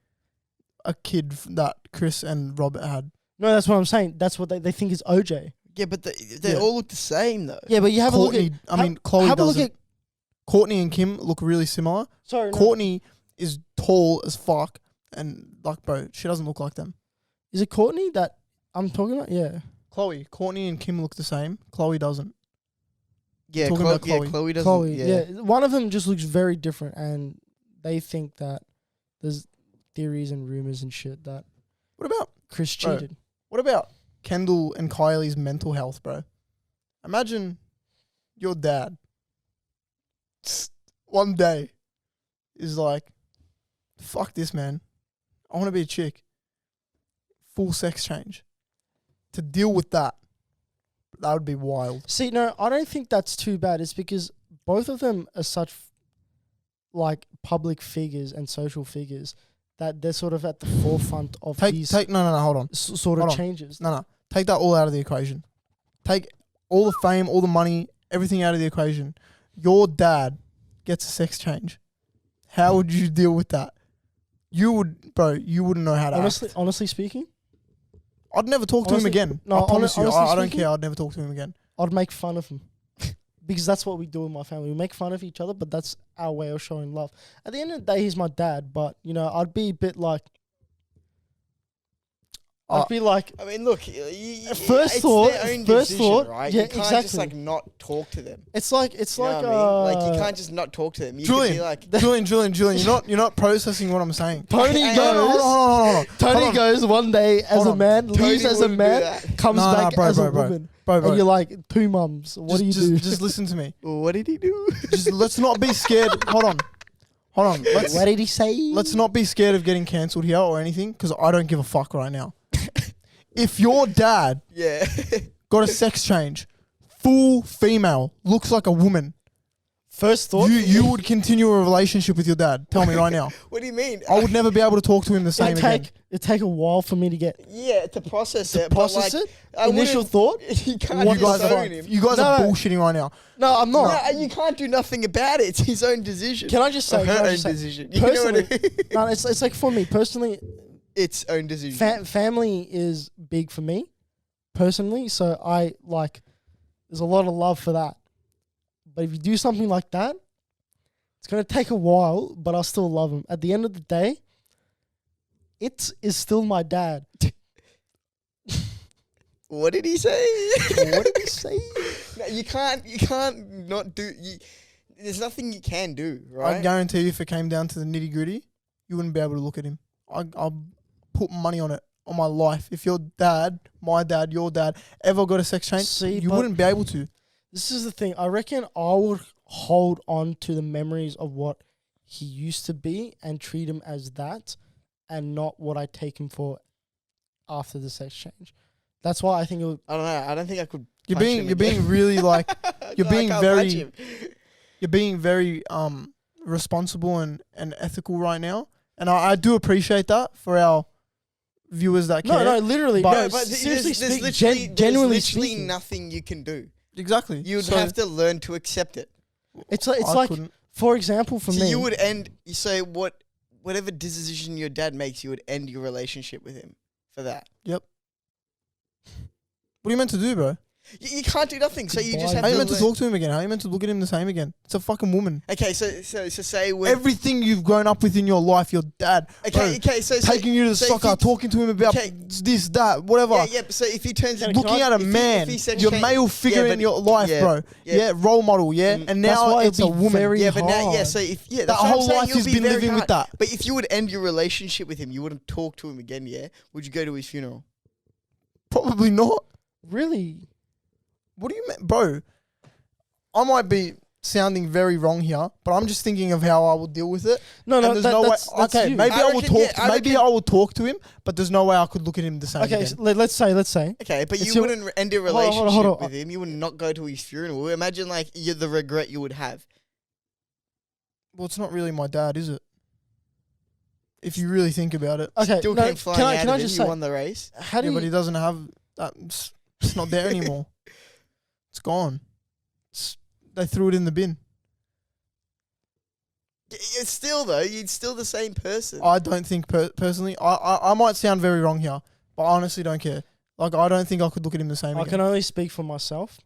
a kid that Chris and Robert had. No, that's what I'm saying. That's what they think is OJ. Yeah, but they Yeah. all look the same though. Yeah, but you have Courtney, a look at. Chloe have a look doesn't. at. Courtney and Kim look really similar. Sorry, no. Courtney is tall as fuck, and like, bro, she doesn't look like them. Is it Courtney that I'm talking about? Yeah. Courtney and Kim look the same. Chloe doesn't. Yeah, Talking about Chloe. Chloe doesn't. Chloe. Yeah. Yeah. One of them just looks very different, and they think that there's theories and rumors and shit that What about Chris Bro. cheated. what about Kendall and Kylie's mental health, bro? Imagine your dad one day is like, fuck this, man. I want to be a chick. Full sex change. To deal with that, that would be wild. See, no, I don't think that's too bad. It's because both of them are such like public figures and social figures that they're sort of at the forefront of these No, hold on. sort of Hold on. changes. No. Take that all out of the equation. Take all the fame, all the money, everything out of the equation. Your dad gets a sex change. How would you deal with that? You wouldn't know how to act. Honestly speaking, I'd never talk to him honestly- again. no, I promise you. honestly I don't speaking- care. I'd never talk to him again. I'd make fun of him. Because that's what we do in my family. We make fun of each other, but that's our way of showing love. At the end of the day, he's my dad, but, you know, I'd be a bit like... I'd be like... I mean, look. First it's thought- their own first decision, thought, right? yeah, You can't just exactly. like not talk to them. It's like... You know what I mean? Like you can't just not talk to them. You could be like, Julian, you're not processing what I'm saying. Tony Hey, goes... Hold on. Tony goes one day as Hold a on. man, Tony leaves as a wouldn't do man, that. comes Nah, back bro, as bro, a bro. woman. Bro, And you're like, two mums. What do you do? Just listen to me. well, what did he do? Just let's not be scared. Hold on. What did he say? Let's not be scared of getting cancelled here or anything, because I don't give a fuck right now. If your dad Yeah. got a sex change, full female, looks like a woman, First thought... you would continue a relationship with your dad. Tell me right now. What do you mean? I would never be able to talk to him the same again. It'd take a while for me to get... Yeah, to process it. process but like, it? I Initial wouldn't- thought? You can't You guys, disown are, him. you guys No, are no. bullshitting right now. No, I'm not. No, you can't do nothing about it. It's his own decision. Can I just say... Or can her I own just say- decision. You know what I Personally... mean? No, it's like for me, personally, Its own decision. family is big for me, personally. So I like... There's a lot of love for that. But if you do something like that, it's going to take a while, but I'll still love him. At the end of the day, it is still my dad. What did he say? What did he say? No, you can't not do. There's nothing you can do, I right? guarantee you, if it came down to the nitty gritty, you wouldn't be able to look at him. I'll put money on it, on my life. If your dad, my dad, your dad ever got a sex change, See, you but- wouldn't be able to. This is the thing. I reckon I would hold on to the memories of what he used to be and treat him as that and not what I take him for after the sex change. That's why I think it would... I don't know. I don't think I could. You're punch being him you're again. being really like you're I being can't very punch him. you're being very responsible and ethical right now. and I do appreciate that for our viewers that care. No, literally. But- No, but seriously there's speaking, genuinely there's literally speaking. nothing you can do. Exactly. You'd So have to learn to accept it. It's I like, couldn't. for example, for So me. you would end. You say whatever decision your dad makes, you would end your relationship with him for that. What are you meant to do, bro? You can't do nothing. So you just Goodbye. have How are you to meant to learn. talk to him again? How are you meant to look at him the same again? It's a fucking woman. Okay, so say when Everything you've grown up with in your life, your dad, bro, so taking you to the so if soccer, you- talking to him about Okay. this, that, whatever. yeah, but so if he turns Can I- Looking at a if he- man, if he said your change- male figure yeah, in but- your life, yeah, bro. yeah. Yeah, role model, yeah. Mm. And That's now why it's a it'd be woman. very yeah, but now hard. so if that that's what I'm whole saying, life it'll he's be been very living with hard. that. But if you would end your relationship with him, you wouldn't talk to him again. Yeah, would you go to his funeral? Probably not. Really? What do you mean, bro? I might be sounding very wrong here, but I'm just thinking of how I will deal with it. No, And no, there's no way. that's Okay, you. maybe I I will reckon, talk. yeah, I Maybe reckon- I will talk to him, but there's no way I could look at him the same Okay, again. so let's say. Okay, but It's you your- wouldn't end a Hold on, relationship hold on. with him. You would not go to his funeral. Imagine like the regret you would have. Well, it's not really my dad, is it? If you really think about it. Okay, Still no, came flying can I out of just it. say, You won the race. how do Yeah, but he you? doesn't have that. It's not there anymore. It's gone. They threw it in the bin. It's still though. You're still the same person. I don't think personally. I might sound very wrong here, but I honestly don't care. Like I don't think I could look at him the same I again. can only speak for myself.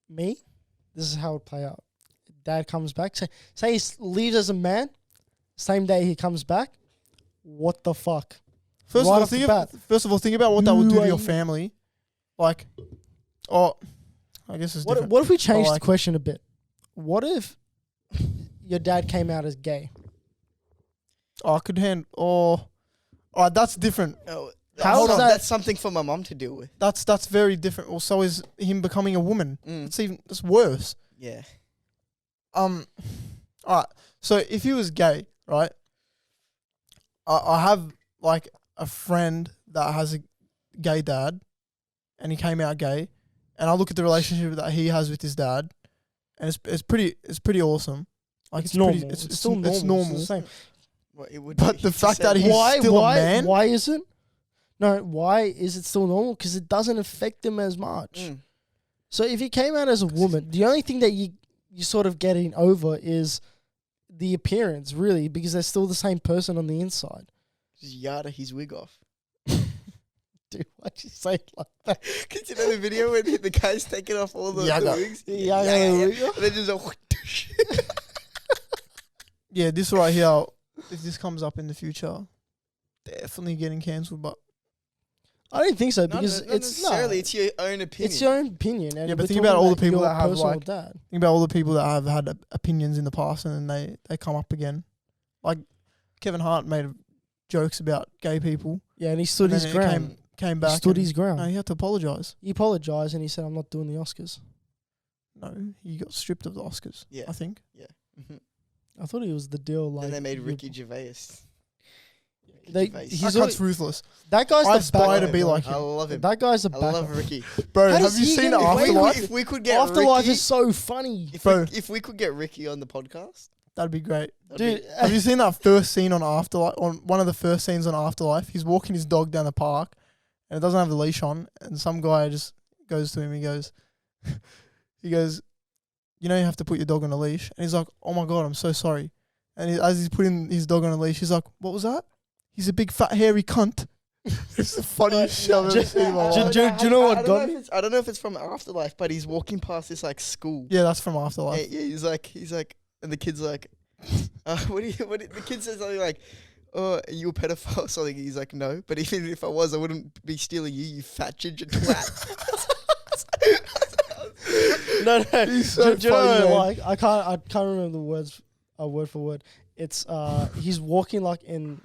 Me, this is how it would play out. Dad comes back. Say he leaves as a man. Same day he comes back. What the fuck? First right of off the all, bat. think about what that would do Who to are your you? family. Like, I guess it's different. What if we change like- the question a bit? What if your dad came out as gay? I could hand. That's different. Oh, How hold is on, that- That's something for my mom to deal with. That's very different. Well, so is him becoming a woman. It's worse. Yeah. All right. So if he was gay, right? I have like a friend that has a gay dad, and he came out gay, and I look at the relationship that he has with his dad, and it's pretty awesome. Like It's normal. Pretty, It's still normal. It's normal. the same. Well, it would But be the to fact say- that he's still a man. Why is it? No, why is it still normal? Because it doesn't affect him as much. Mm. So if he came out as a woman, the only thing that you sort of getting over is the appearance, really, because they're still the same person on the inside. Just yada his wig off. Dude, why'd you say it like that? Cause you know the video when the guy's taking off all the Yaga. wigs? Yaga, And yaga. then just a Yeah, this right here. If this comes up in the future, definitely getting cancelled. But I don't think so Not because not it's necessarily. It's your own opinion. It's your own opinion. And Yeah, but we're think about talking all the people your that have, personal like- dad. think about all the people that have had opinions in the past, and then they come up again. Like Kevin Hart made jokes about gay people. Yeah, and he stood and his then it ground. Came He back. stood and- his ground. No, he had to apologize. He apologized and he said, "I'm not doing the Oscars." No, he got stripped of the Oscars. Yeah. I think. Mhm. I thought he was the deal. Like Then they made you- Ricky Gervais. They- Gervais. he's That always- cunt's ruthless. That guy's I the aspire to backup, be bro. like him. I love him. That guy's a I backup. love Ricky. Bro, How have does you he seen get away with Afterlife? If we could get Afterlife Ricky, is so funny. if we could get Ricky on the podcast, That'd be great. that'd Dude, be- Have you seen that first scene on Afterlife? On one of the first scenes on Afterlife, he's walking his dog down the park, and it doesn't have the leash on, and some guy just goes to him. He goes, you know, you have to put your dog on a leash, and he's like, "Oh my god, I'm so sorry." And as he's putting his dog on a leash, he's like, "What was that?" He's a big fat hairy cunt. It's the funniest shit I've ever seen in my do- life. do you know what got me? I don't know if it's from Afterlife, but he's walking past this like school. Yeah, that's from Afterlife. Yeah, he's like, and the kid's like, the kid says something like, "Oh, are you a pedophile?" or something. He's like, "No, but even if I was, I wouldn't be stealing you, you fat ginger twat." No, He's so do you know funny, what, man. like I can't remember the words, word for word. It's he's walking like in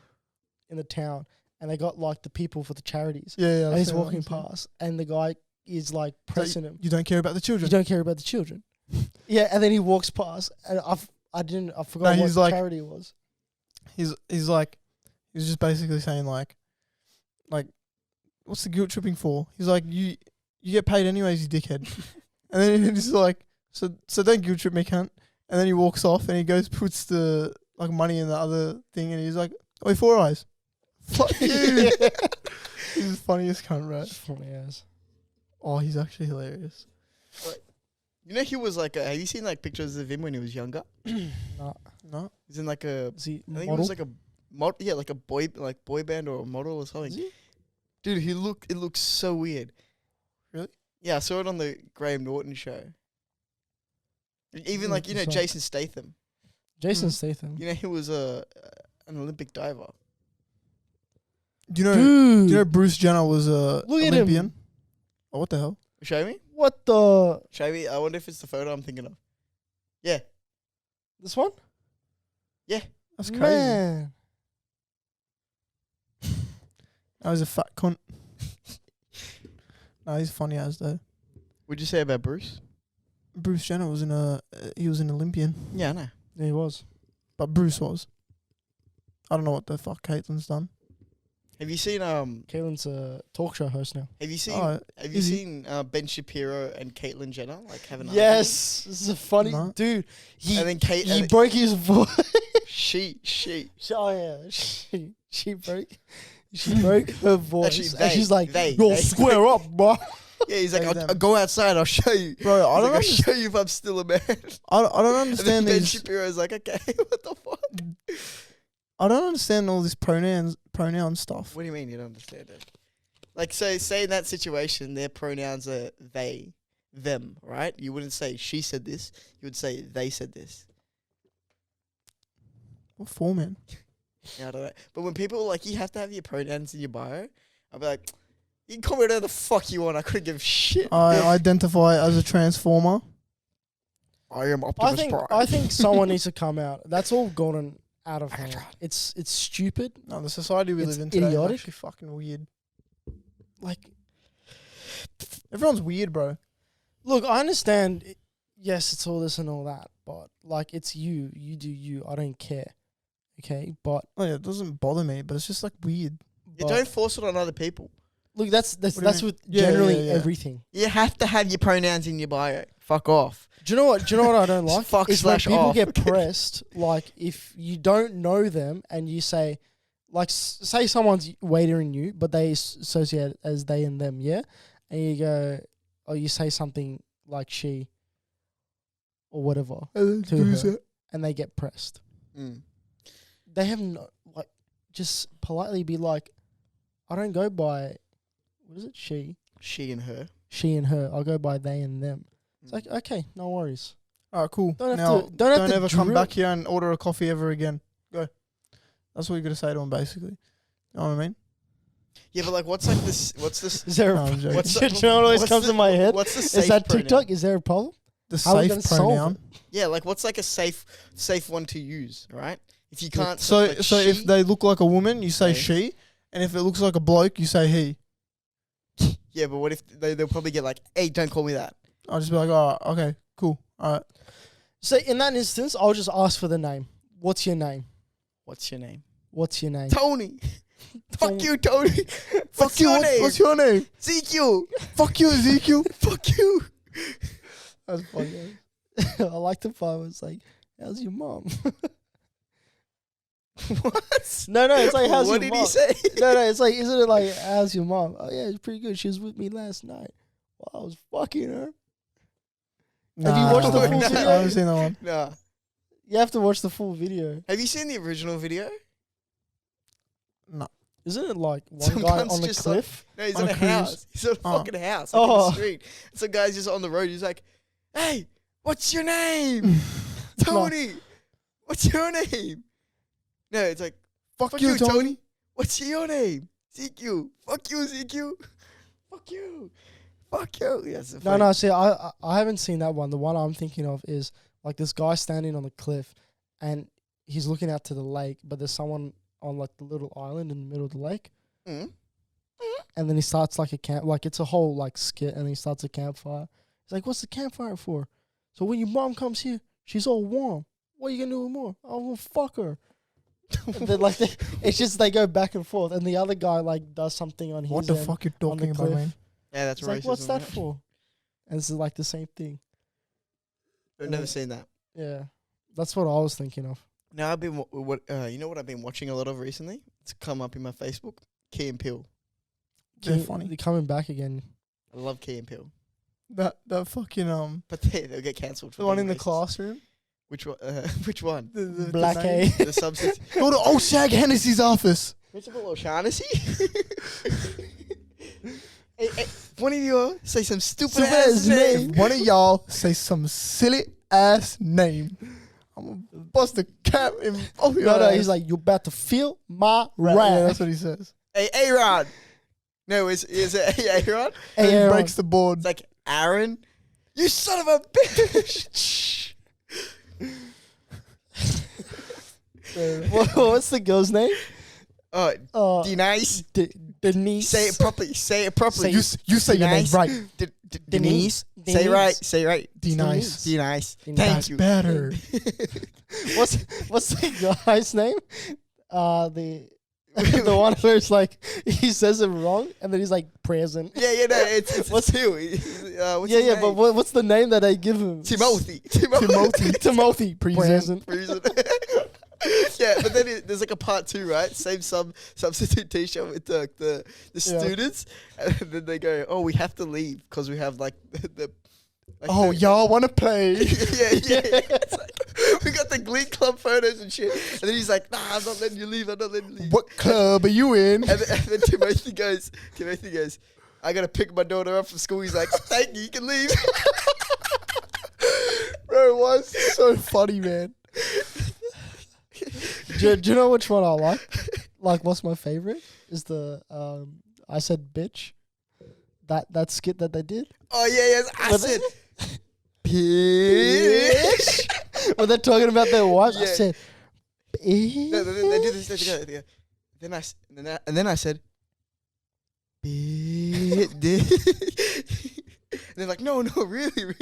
the town, and they got like the people for the charities, Yeah, and I've he's seen that, walking I've seen that. past, and the guy is like pressing him. You don't care about the You children. don't care about the children. Yeah, and then he walks past, and I forgot he's what like- charity it was. He's just basically saying like, what's the guilt tripping for? He's like, you get paid anyways, you dickhead. And then he's like, so don't guilt trip me, cunt. And then he walks off and he goes, puts the like money in the other thing, and he's like, "Oh, 4 eyes." Fuck you. He's the funniest cunt, right? Funny as. Oh, he's actually hilarious. You know, he was like, have you seen like pictures of him when he was younger? Nah. No, He's in like a, Is he I think model? it was like a like a boy band or a model or something. is he? Dude, it looks so weird. Really? Yeah, I saw it on the Graham Norton show. Even like, you know, So- Jason Statham. Jason Mm. Statham. You know, he was an Olympic diver. Do you know? Dude. Do you know Bruce Jenner was a Look at Olympian? him. Oh, what the hell? Show me? What the? Show me. I wonder if it's the photo I'm thinking of. Yeah. This one? That's crazy. Man. I was a fat cunt. No, he's funny as though. What'd you say about Bruce? Bruce Jenner was he was an Olympian, Yeah, I know. Yeah, he was. but Bruce was. I don't know what the fuck Caitlin's done. Have you seen Caitlin's a talk show host now. Have you seen Oh, have you is he? seen Ben Shapiro and Caitlyn Jenner like have an Yes. This is a funny No. dude. argument? And then Kate He broke his voice. she Oh yeah, she broke her voice. Actually, and they- she's like, they- "Yo, they- square up, bro." yeah, he's like, Hey, I'll them. go outside, I'll show you. Bro, I He's don't like, I'll understand. show you if I'm still a man. I don't And then understand Ben these. Shapiro's like, okay, what the fuck? I don't understand all this pronoun stuff. What do you mean you don't understand it? Like, so say in that situation, their pronouns are they, them, right? You wouldn't say she said this. You would say they said this. What for, man? Yeah, I don't know. But when people are like, you have to have your pronouns in your bio, I'll be like, you can call me whatever the fuck you want. I couldn't give a shit. I identify as a transformer. I am Optimus Prime. I think someone needs to come out. That's all gotten out of hand. It's stupid. No, the society we It's live in today idiotic. is actually fucking weird. Like, Everyone's weird, bro. look, I understand. Yes, it's all this and all that, but like, it's you. You do you. I don't care. Okay, but Oh yeah, it doesn't bother me, but it's just like weird. You but don't force it on other people. look. That's What do you that's mean? with Yeah, generally yeah, yeah. everything. You have to have your pronouns in your bio. Fuck off. Do you know what? Do you know what I don't like? Fuck is when slash people off. get pressed. Like, if you don't know them and you say, like, say someone's waitering you, but they associate as they and them, yeah, and you go, or you say something like she, or whatever, to her, and they get pressed. Mm. They have no, like, just politely be like, I don't go by, what is it? She and her. She and her. I'll go by they and them. It's like, okay, no worries. Alright, cool. Don't have Now, to- don't have to ever come drill- back here and order a coffee ever again. Go. That's what you gotta say to him, basically. You know what I mean? Yeah, but like, what's like this? What's this? Is there No, a I'm joking. What's Do you know what always what's comes the- in my head? What's the Is safe that pronoun? TikTok? Is there a problem? The How are we safe gonna solve pronoun. Yeah, like what's like a safe one to use, right? If you can't. So, like so if she- they look like a woman, you say Okay. she, and if it looks like a bloke, you say he. yeah, but what if they'll probably get like, hey, don't call me that. I'll just be like, oh, okay, cool, all right. So in that instance, I'll just ask for the name. What's your name? What's your name? What's your name? Tony. Fuck Tony. you, Tony. Fuck What's you. your name? What's your name? Ezekiel. Fuck you, Ezekiel. Fuck you. That's funny. I like the part where it's like, how's your mom? What? No, it's like, how's what your did mom? he say? No, it's like, isn't it like, how's your mom? Oh yeah, it's pretty good. She was with me last night while I was fucking her. Have you watched the full No. video? I haven't seen that one. Nah. You have to watch the full video. Have you seen the original video? No. Isn't it like one Some guy cunt's on the just cliff? No, he's On in a a cruise. house. He's in a Oh. fucking house, like in Oh. the street. Some guy's just on the road. He's like, hey, what's your name? Tony. What's your name? No, it's like, Fuck you, Tony. What's your name? Ezekiel. Fuck you, Ezekiel. Fuck you. Fuck you. Yes. No. See, I haven't seen that one. The one I'm thinking of is like this guy standing on the cliff, and he's looking out to the lake, but there's someone on like the little island in the middle of the lake, Mm. and then he starts like a camp, like it's a whole like skit, and he starts a campfire. He's like, "What's the campfire for?" So when your mom comes here, she's all warm. What are you gonna do with more? Oh, well, fuck her. And then like it's just they go back and forth, and the other guy like does something on his What the end fuck you on the talking about, cliff. man? Yeah, that's It's racism. like, what's that right? for? And it's like the same thing. I've never seen that. Yeah, that's what I was thinking of. Now I've been you know what I've been watching a lot of recently? It's come up in my Facebook. Key and Peele. They're funny. They're coming back again. I love Key and Peele, That fucking but they'll get cancelled. the one in the classroom. Which one? Which one? The Black name. A. The substance. Go to old Shag Hennessy's office. Principal O'Shaughnessy. Hey, one of you say some stupid ass name. If one of y'all say some silly ass name, I'm gonna bust the cap in both your No, ass. he's like, you about to feel my Right, wrath. yeah, that's what he says. Hey, Aaron. No, is it Aaron? And he Aaron. breaks the board. It's like Aaron. You son of a bitch. What's the girl's name? Oh, Denise. Denise. Say it properly. Say it properly. You say your name Denise. right. Denise. Say Denise. it right. Say it right. Denise. Denise. Denise. Thank That's you. better. What's the guy's name? The one where it's like he says it wrong and then he's like present. Yeah, no, it's What's- Phil. What's his Yeah, name? but what's the name that they give him? Timothy. Timothy. Present. Present. Yeah, but then there's like a part 2, right? Same substitute teacher with the students, and then they go, "Oh, we have to leave because we have like the Oh, y'all want to play? yeah. It's like, we got the Glee Club photos and shit, and then he's like, "Nah, I'm not letting you leave. I'm not letting you leave." What club are you in? And then Timothy goes, "I gotta pick my daughter up from school." He's like, "Thank you, you can leave." Bro, it was so funny, man. do you know which one I like? Like, what's my favorite? Is the I said bitch. That skit that they did. Oh yeah, yes. I Was said, it? "Bitch." When they're talking about their wives, I Yeah. said bitch. No, they do this together. They go, Then I said, bitch. And they're like, no, really,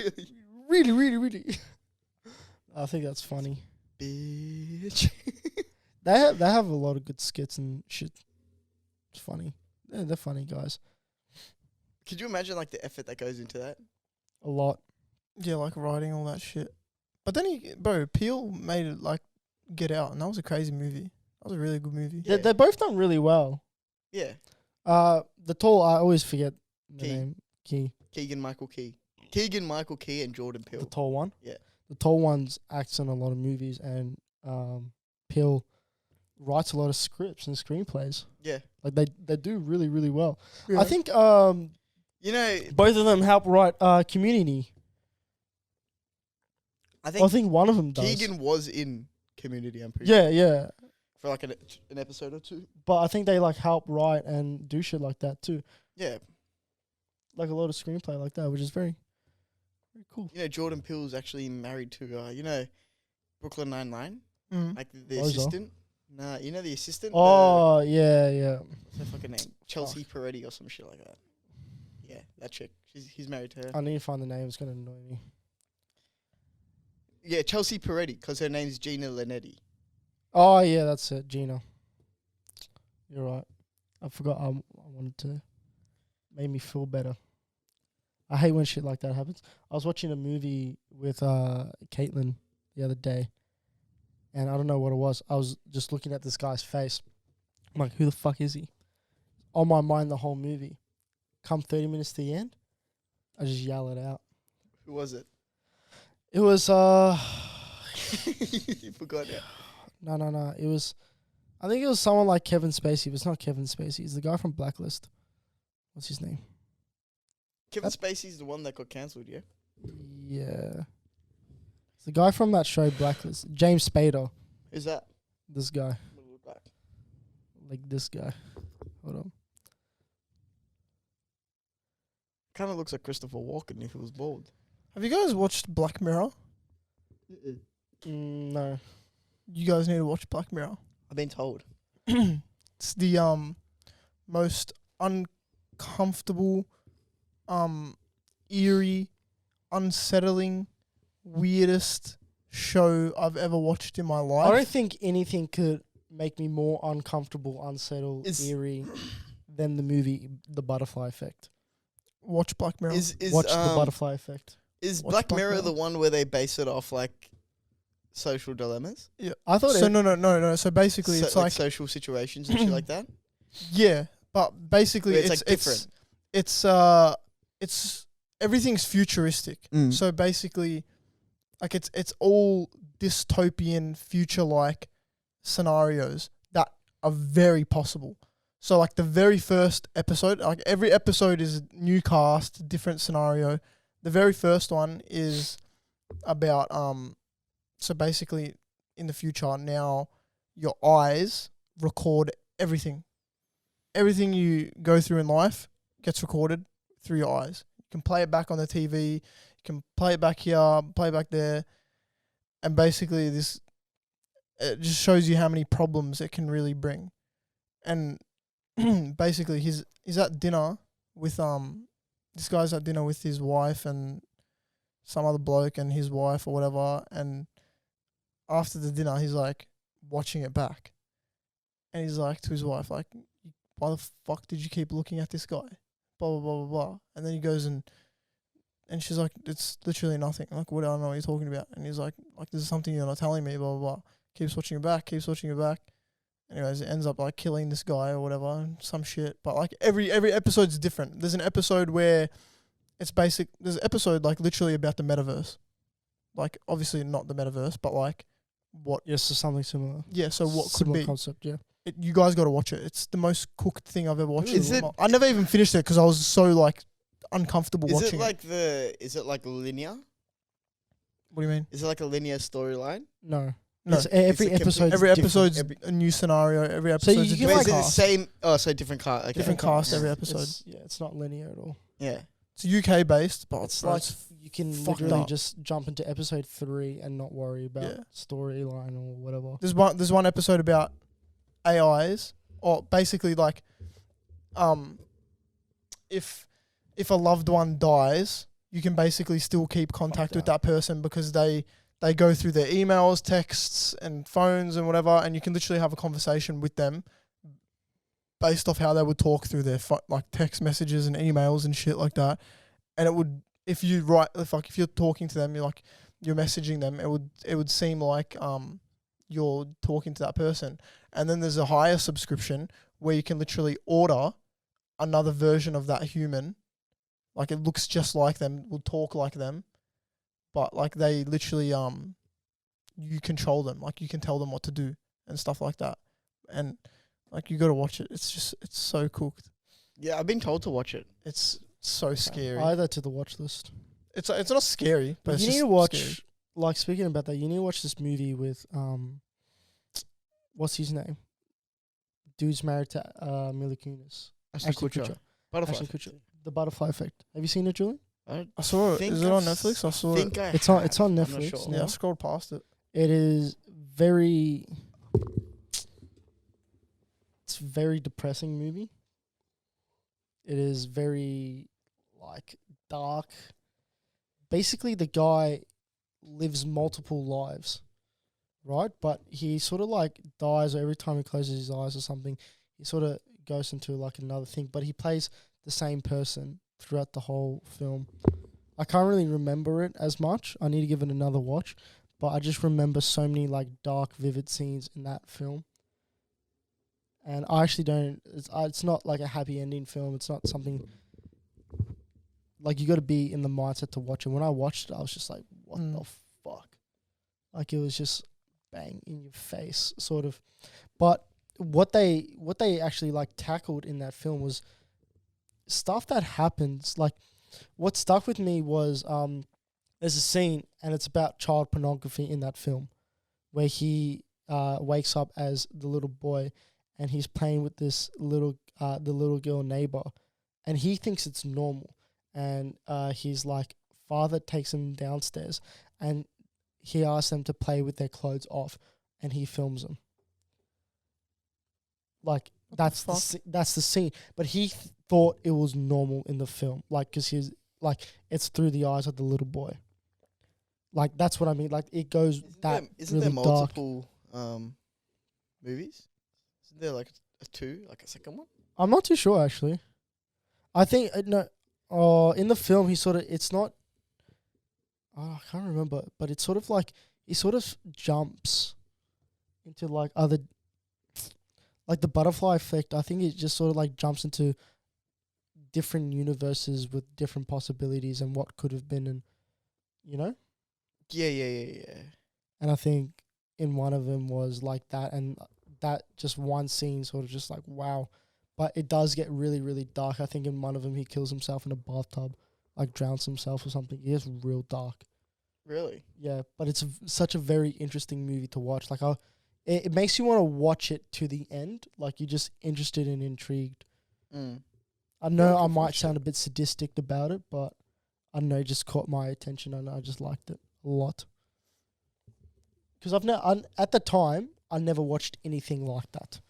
Really. I think that's funny. bitch. They have a lot of good skits and shit. It's funny. They're funny guys. Could you imagine like the effort that goes into that? A lot. Yeah, like writing all that shit. But then Peele made it like Get Out, and that was a crazy movie. That was a really good movie. Yeah. They're both done really well. Yeah. The tall, I always forget the Key. name. Key. Keegan Michael Key and Jordan The Peele. tall one. Yeah. The tall one's acts in a lot of movies, and Peele writes a lot of scripts and screenplays. Yeah. Like they do really, really well. Yeah. I think You know, both of them help write Community. I I think one of them does. Keegan was in Community, I'm pretty sure. Yeah. For like an episode or two. But I think they like help write and do shit like that too. Yeah. Like a lot of screenplay like that, which is very, very cool. You know, Jordan Peele's actually married to, Brooklyn Nine-Nine? Mm. Like the Rosa? assistant? Nah, you know the assistant? Oh, yeah. What's her fucking name? Chelsea Peretti or some shit like that. Yeah, that chick. He's married to her. I need to find the name. It's going to annoy me. Yeah, Chelsea Peretti, because her name's Gina Linetti. Oh, yeah, that's it. Gina. You're right. I forgot I wanted to make me feel better. I hate when shit like that happens. I was watching a movie with Caitlin the other day, and I don't know what it was. I was just looking at this guy's face. I'm like, who the fuck is he? On my mind the whole movie. Come 30 minutes to the end, I just yell it out. Who was it? It was You forgot it. No. It was, I think it was someone like Kevin Spacey, but it's not Kevin Spacey. It's the guy from Blacklist. What's his name? Kevin Spacey's the one that got cancelled, yeah? Yeah. It's the guy from that show Blacklist. James Spader. Who's that? This guy. What does it look like? Like this guy. Hold on. Kind of looks like Christopher Walken if he was bald. Have you guys watched Black Mirror? No. You guys need to watch Black Mirror. I've been told. It's the most uncomfortable, eerie, unsettling, weirdest show I've ever watched in my life. I don't think anything could make me more uncomfortable, unsettled, eerie than the movie The Butterfly Effect. Watch Black Mirror. Watch The Butterfly Effect. Is Watch Black Black Mirror Mirror. the one where they base it off like social dilemmas. Yeah. I thought So no. So basically, So, it's like social situations and shit like that. yeah, but basically Where it's, it's like, different. it's everything's futuristic. Mm. So basically, like it's all dystopian future like scenarios that are very possible. So like the very first episode, like every episode is new cast, different scenario. The very first one is about so basically in the future now your eyes record everything. Everything you go through in life gets recorded through your eyes. You can play it back on the TV, you can play it back here, play it back there, and basically it just shows you how many problems it can really bring. And basically he's at dinner with this guy's at dinner with his wife and some other bloke and his wife or whatever, and after the dinner he's like watching it back. And he's like to his wife, like, why the fuck did you keep looking at this guy? Blah blah blah blah blah. And then he goes and she's like, it's literally nothing. Like, what, I don't know what you're talking about. And he's like, this is something you're not telling me, blah blah blah. Keeps watching it back, Anyways, it ends up like killing this guy or whatever, some shit. But like every episode's different. There's an episode where there's an episode like literally about the metaverse. Like obviously not the metaverse, but like what Yes, so something similar. so what could Similar be. concept, yeah. You guys got to watch it. It's the most cooked thing I've ever watched. Is it- I never even finished it because I was so like uncomfortable Is watching it like is it like linear? What do you mean? Is it like a linear storyline? No. No, It's every it's a episode. every episode's Every- a new scenario. Every So episode's you a can, But different is it the cast. same? Oh, so different cast. Okay. Different cast every Yeah. episode. It's not linear at all. Yeah. It's UK based, but It's bro, like you can fucked literally up. just jump into episode 3 and not worry about Yeah. storyline or whatever. there's one episode about AIs, or basically like, if a loved one dies, you can basically still keep contact with that person because they go through their emails, texts, and phones and whatever, and you can literally have a conversation with them based off how they would talk through their like text messages and emails and shit like that. And it would, if you're talking to them, you're messaging them, it would seem like you're talking to that person. And then there's a higher subscription where you can literally order another version of that human, like it looks just like them, will talk like them, but like they literally you control them, like you can tell them what to do and stuff like that. And like you got to watch it. It's so cooked. Yeah, I've been told to watch it. It's so scary. Add that to the watch list. It's not scary, but it's you need just to watch. scary. Like speaking about that, you need to watch this movie with what's his name? Dude's married to Mila Kunis. Ashton Kutcher. Butterfly. Ashton Kutcher. The Butterfly Effect. Have you seen it, Julian? I saw it. think Is it on I've Netflix? I saw it. think I It's on have. I'm not Netflix sure. now. Yeah, I scrolled past it. It is very. It's a very depressing movie. It is very like dark. Basically, the guy lives multiple lives, right? But he sort of like dies every time he closes his eyes or something. He sort of goes into like another thing, but he plays the same person throughout the whole film. I can't really remember it as much. I need to give it another watch, but I just remember so many like dark, vivid scenes in that film. And I actually don't. It's not like a happy ending film. It's not something like you got to be in the mindset to watch it. When I watched it, I was just like, "What the fuck?" Like it was just bang in your face, sort of. But what they actually like tackled in that film was stuff that happens. Like what stuck with me was there's a scene and it's about child pornography in that film, where he wakes up as the little boy. And he's playing with this the little girl neighbor, and he thinks it's normal. And his like father takes him downstairs, and he asks them to play with their clothes off, and he films them. Like that's the scene. But he thought it was normal in the film, like because he's like it's through the eyes of the little boy. Like that's what I mean. Like it goes Isn't really there dark. multiple movies? Isn't there like a two, like a second one? I'm not too sure actually. I think no. In the film, he sort of it's not. I can't remember, but it's sort of like he sort of jumps into like other, like the butterfly effect. I think it just sort of like jumps into different universes with different possibilities and what could have been, and you know. Yeah. And I think in one of them was like that, and that just one scene sort of just like wow. But it does get really, really dark. I think in one of them he kills himself in a bathtub, like drowns himself or something. It gets real dark. Really? Yeah, but it's such a very interesting movie to watch. Like, it makes you want to watch it to the end. Like, you're just interested and intrigued. Mm. I know I looking might forward to sound a bit sadistic about it, but I know it just caught my attention and I just liked it a lot. Because at the time, I never watched anything like that.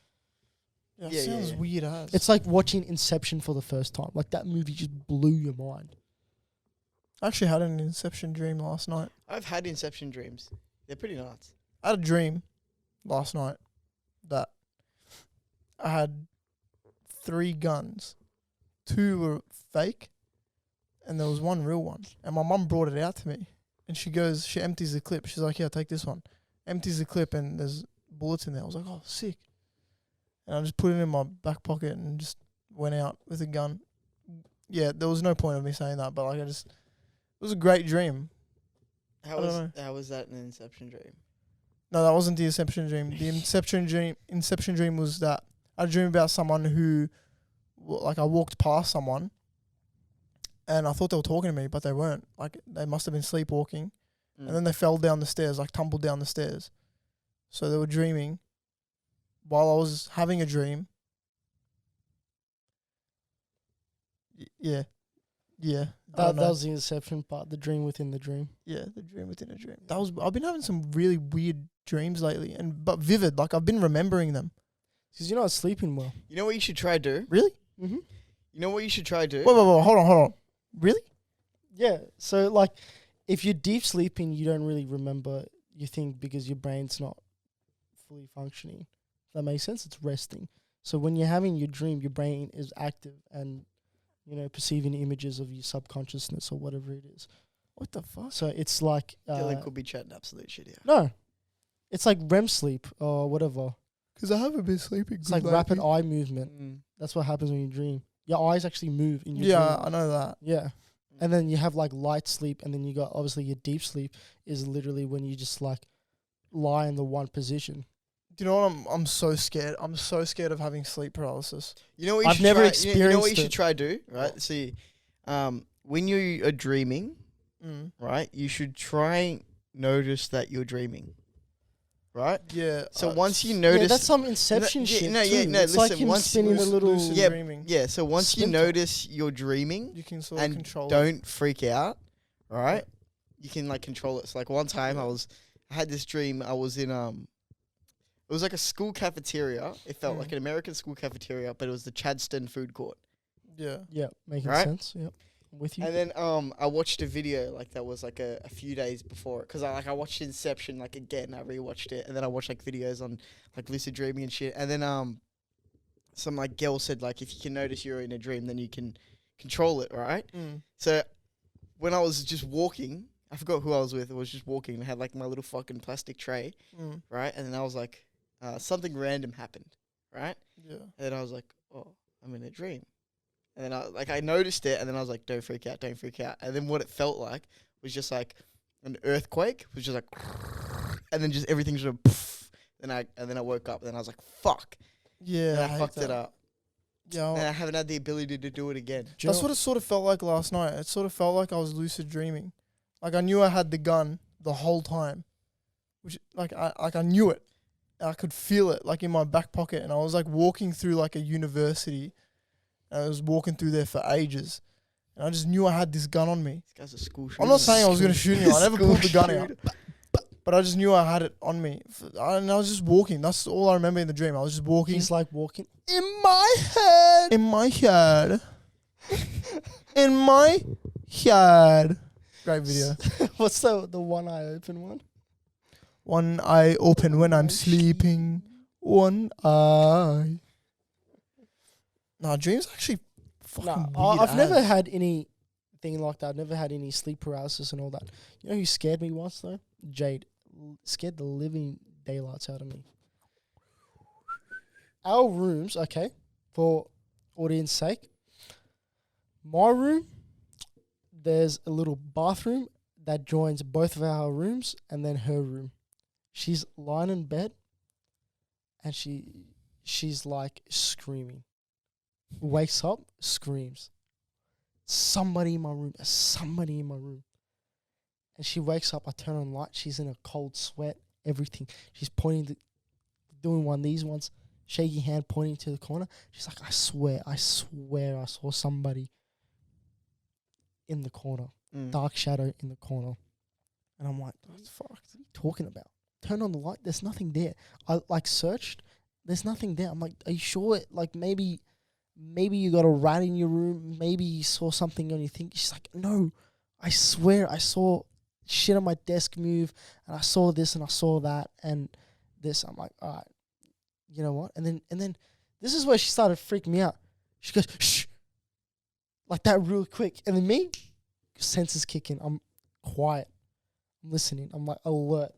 Yeah, Yeah, sounds yeah. weird as. It's like watching Inception for the first time. Like, that movie just blew your mind. I actually had an Inception dream last night. I've had Inception dreams. They're pretty nuts. I had a dream last night that I had 3 guns. 2 were fake, and there was 1 real one. And my mum brought it out to me, and she empties the clip. She's like, "Yeah, take this one." Empties the clip, and there's bullets in there. I was like, "Oh, sick!" And I just put it in my back pocket and just went out with a gun. Yeah, there was no point of me saying that, but like it was a great dream. How was that an Inception dream? No, that wasn't the Inception dream. The Inception dream was that I dreamed about someone who, like, I walked past someone, and I thought they were talking to me, but they weren't. Like, they must have been sleepwalking, and then they fell down the stairs, like tumbled down the stairs. So they were dreaming while I was having a dream. Yeah. That was the Inception part, the dream within the dream. Yeah, the dream within a dream. I've been having some really weird dreams lately, but vivid. Like, I've been remembering them. Because you're not sleeping well. You know what you should try do? Really? Mm-hmm. You know what you should try do? Wait, hold on. Really? Yeah. So, like, if you're deep sleeping, you don't really remember your thing because your brain's not fully functioning. That makes sense? It's resting. So when you're having your dream, your brain is active and, you know, perceiving images of your subconsciousness or whatever it is. What the fuck? So it's like... Dylan could be chatting absolute shit here. No. It's like REM sleep or whatever. Because I haven't been sleeping. It's like rapid eye movement. That's what happens when you dream. Your eyes actually move in your dream. Yeah, I know that. Yeah. And then you have like light sleep, and then you got obviously your deep sleep is literally when you just like lie in the one position. Do you know what? I'm so scared. I'm so scared of having sleep paralysis. You know what you I've should never try? experienced You know what you it. should try do, right? See, when you are dreaming, right, you should try notice that you're dreaming, right? Yeah. So once you Yeah, notice, that's some Inception shit too. It's like listen, him once spinning the little... lucid Yeah, dreaming. yeah. So once you Splinter. notice you're dreaming You can sort of and control it. don't freak out, right? You can like control it. So like one time I had this dream. I was in it was like a school cafeteria. It felt like an American school cafeteria, but it was the Chadston food court. Yeah. Yeah, making Right? sense. Yep. I'm with you. And then I watched a video like that was like a few days before, because I watched Inception like again. I rewatched it, and then I watched like videos on like lucid dreaming and shit. And then some like girl said like if you can notice you're in a dream, then you can control it, right? So when I was just walking, I forgot who I was with. I was just walking and I had like my little fucking plastic tray, right? And then I was like, something random happened, right? Yeah. And then I was like, oh, I'm in a dream. And then I noticed it, and then I was like, don't freak out. And then what it felt like was just like an earthquake. It was just like, and then just everything just went poof. And then I woke up, and then I was like, fuck. Yeah. And I hate fucked that. it up. Yeah. And I haven't had the ability to do it again. That's what it sort of felt like last night. It sort of felt like I was lucid dreaming. Like I knew I had the gun the whole time, which I knew it. I could feel it like in my back pocket, and I was like walking through like a university. And I was walking through there for ages, and I just knew I had this gun on me. This guy's a school shooter. I'm not saying I was going to shoot him. I never pulled the gun School out, but I just knew I had it on me. And I was just walking. That's all I remember in the dream. I was just walking. He's like walking. In my head. In my head. In my head. Great video. What's the one eye open one? One eye open when I'm sleeping. One eye. Nah, dreams are actually fucking weird. I've never had anything like that. I've never had any sleep paralysis and all that. You know who scared me once though? Jade. scared the living daylights out of me. Our rooms, okay, for audience sake, my room, there's a little bathroom that joins both of our rooms and then her room. She's lying in bed and she's like screaming. Wakes up, screams. Somebody in my room. Somebody in my room. And she wakes up. I turn on light. She's in a cold sweat. Everything. She's pointing to, doing one of these ones. Shaky hand pointing to the corner. She's like, I swear I saw somebody in the corner. Dark shadow in the corner. And I'm like, what the fuck? What are you talking about? Turn on the light. There's nothing there. I like searched. There's nothing there. I'm like, are you sure? Like maybe you got a rat in your room. Maybe you saw something on your thing. She's like, no, I swear I saw shit on my desk move, and I saw this and I saw that and this. I'm like, all right, you know what? And then this is where she started freaking me out. She goes, shh, like that real quick. And then me, senses kick in. I'm quiet. I'm listening. I'm like alert.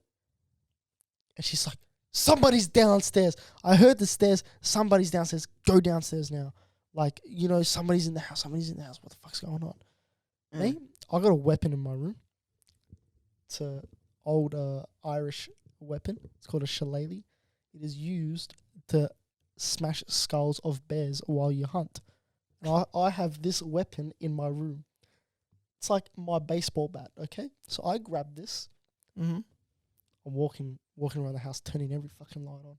And she's like, somebody's downstairs. I heard the stairs. Somebody's downstairs. Go downstairs now. Like, you know, somebody's in the house. Somebody's in the house. What the fuck's going on? Me, I got a weapon in my room. It's an old Irish weapon. It's called a shillelagh. It is used to smash skulls of bears while you hunt. And I have this weapon in my room. It's like my baseball bat, okay? So I grab this. Mm-hmm. I'm walking around the house, turning every fucking light on.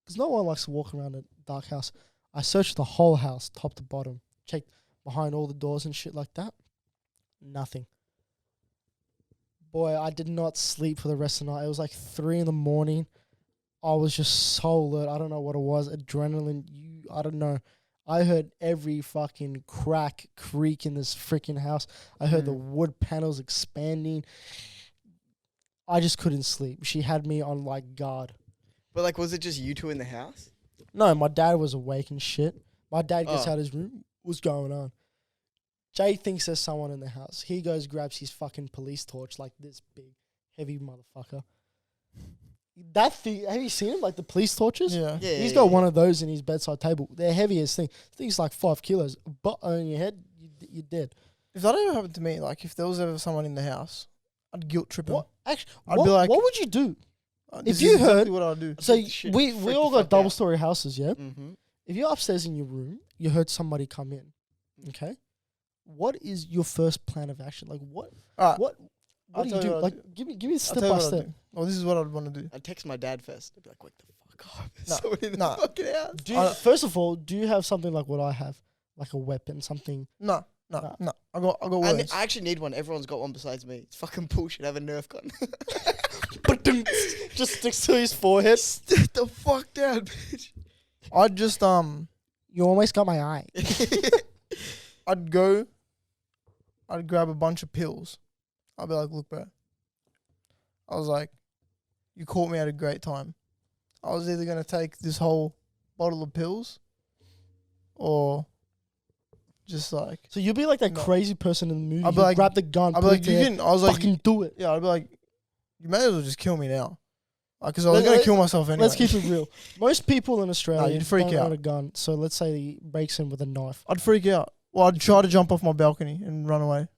Because no one likes to walk around a dark house. I searched the whole house, top to bottom. Checked behind all the doors and shit like that. Nothing. Boy, I did not sleep for the rest of the night. It was like 3 a.m. I was just so alert. I don't know what it was. Adrenaline. I don't know. I heard every fucking crack creak in this freaking house. I heard the wood panels expanding. I just couldn't sleep. She had me on like guard. But like, was it just you two in the house? No, my dad was awake and shit. My dad gets out of his room. What's going on? Jay thinks there's someone in the house. He goes, grabs his fucking police torch, like this big, heavy motherfucker. That thing, have you seen him? Like the police torches? Yeah. He's got one of those in his bedside table. They're heaviest thing. I think it's like 5 kilos. But on your head, you're dead. If that ever happened to me, like if there was ever someone in the house, I'd guilt trip him. What? Actually, I'd be like, what would you do? This If you is exactly heard, what I'd do. so Shit, we freak all the got fuck double out. story houses, yeah? Mm-hmm. If you're upstairs in your room, you heard somebody come in, okay? What is your first plan of action? Like what All right. what I'll do you tell you do? what I'd Like do. give me I'll step tell you by what I'd step. do. Well, this is what I'd want to do. I'd text my dad first. I'd be like, wake the fuck up. There's Nah, someone in the nah. fucking house. Do you, first of all, do you have something like what I have? Like a weapon, something No. Nah. I got words. I actually need one. Everyone's got one besides me. It's fucking bullshit. I have a Nerf gun. just sticks to his forehead. Get the fuck down, bitch. I'd just You almost got my eye. I'd grab a bunch of pills. I'd be like, look, bro. I was like, you caught me at a great time. I was either gonna take this whole bottle of pills, or just like, So you'll be like that No. crazy person in the movie. I'll be You like- grab the gun, I'd be put like, it you there, can. I was like, fucking do it. yeah, I'd be like, you may as well just kill me now, because I was Let- gonna let- kill myself anyway. Let's keep it real. Most people in Australia you'd freak don't own out. a gun. So let's say he breaks in with a knife. I'd freak out. Well, I'd try to jump off my balcony and run away.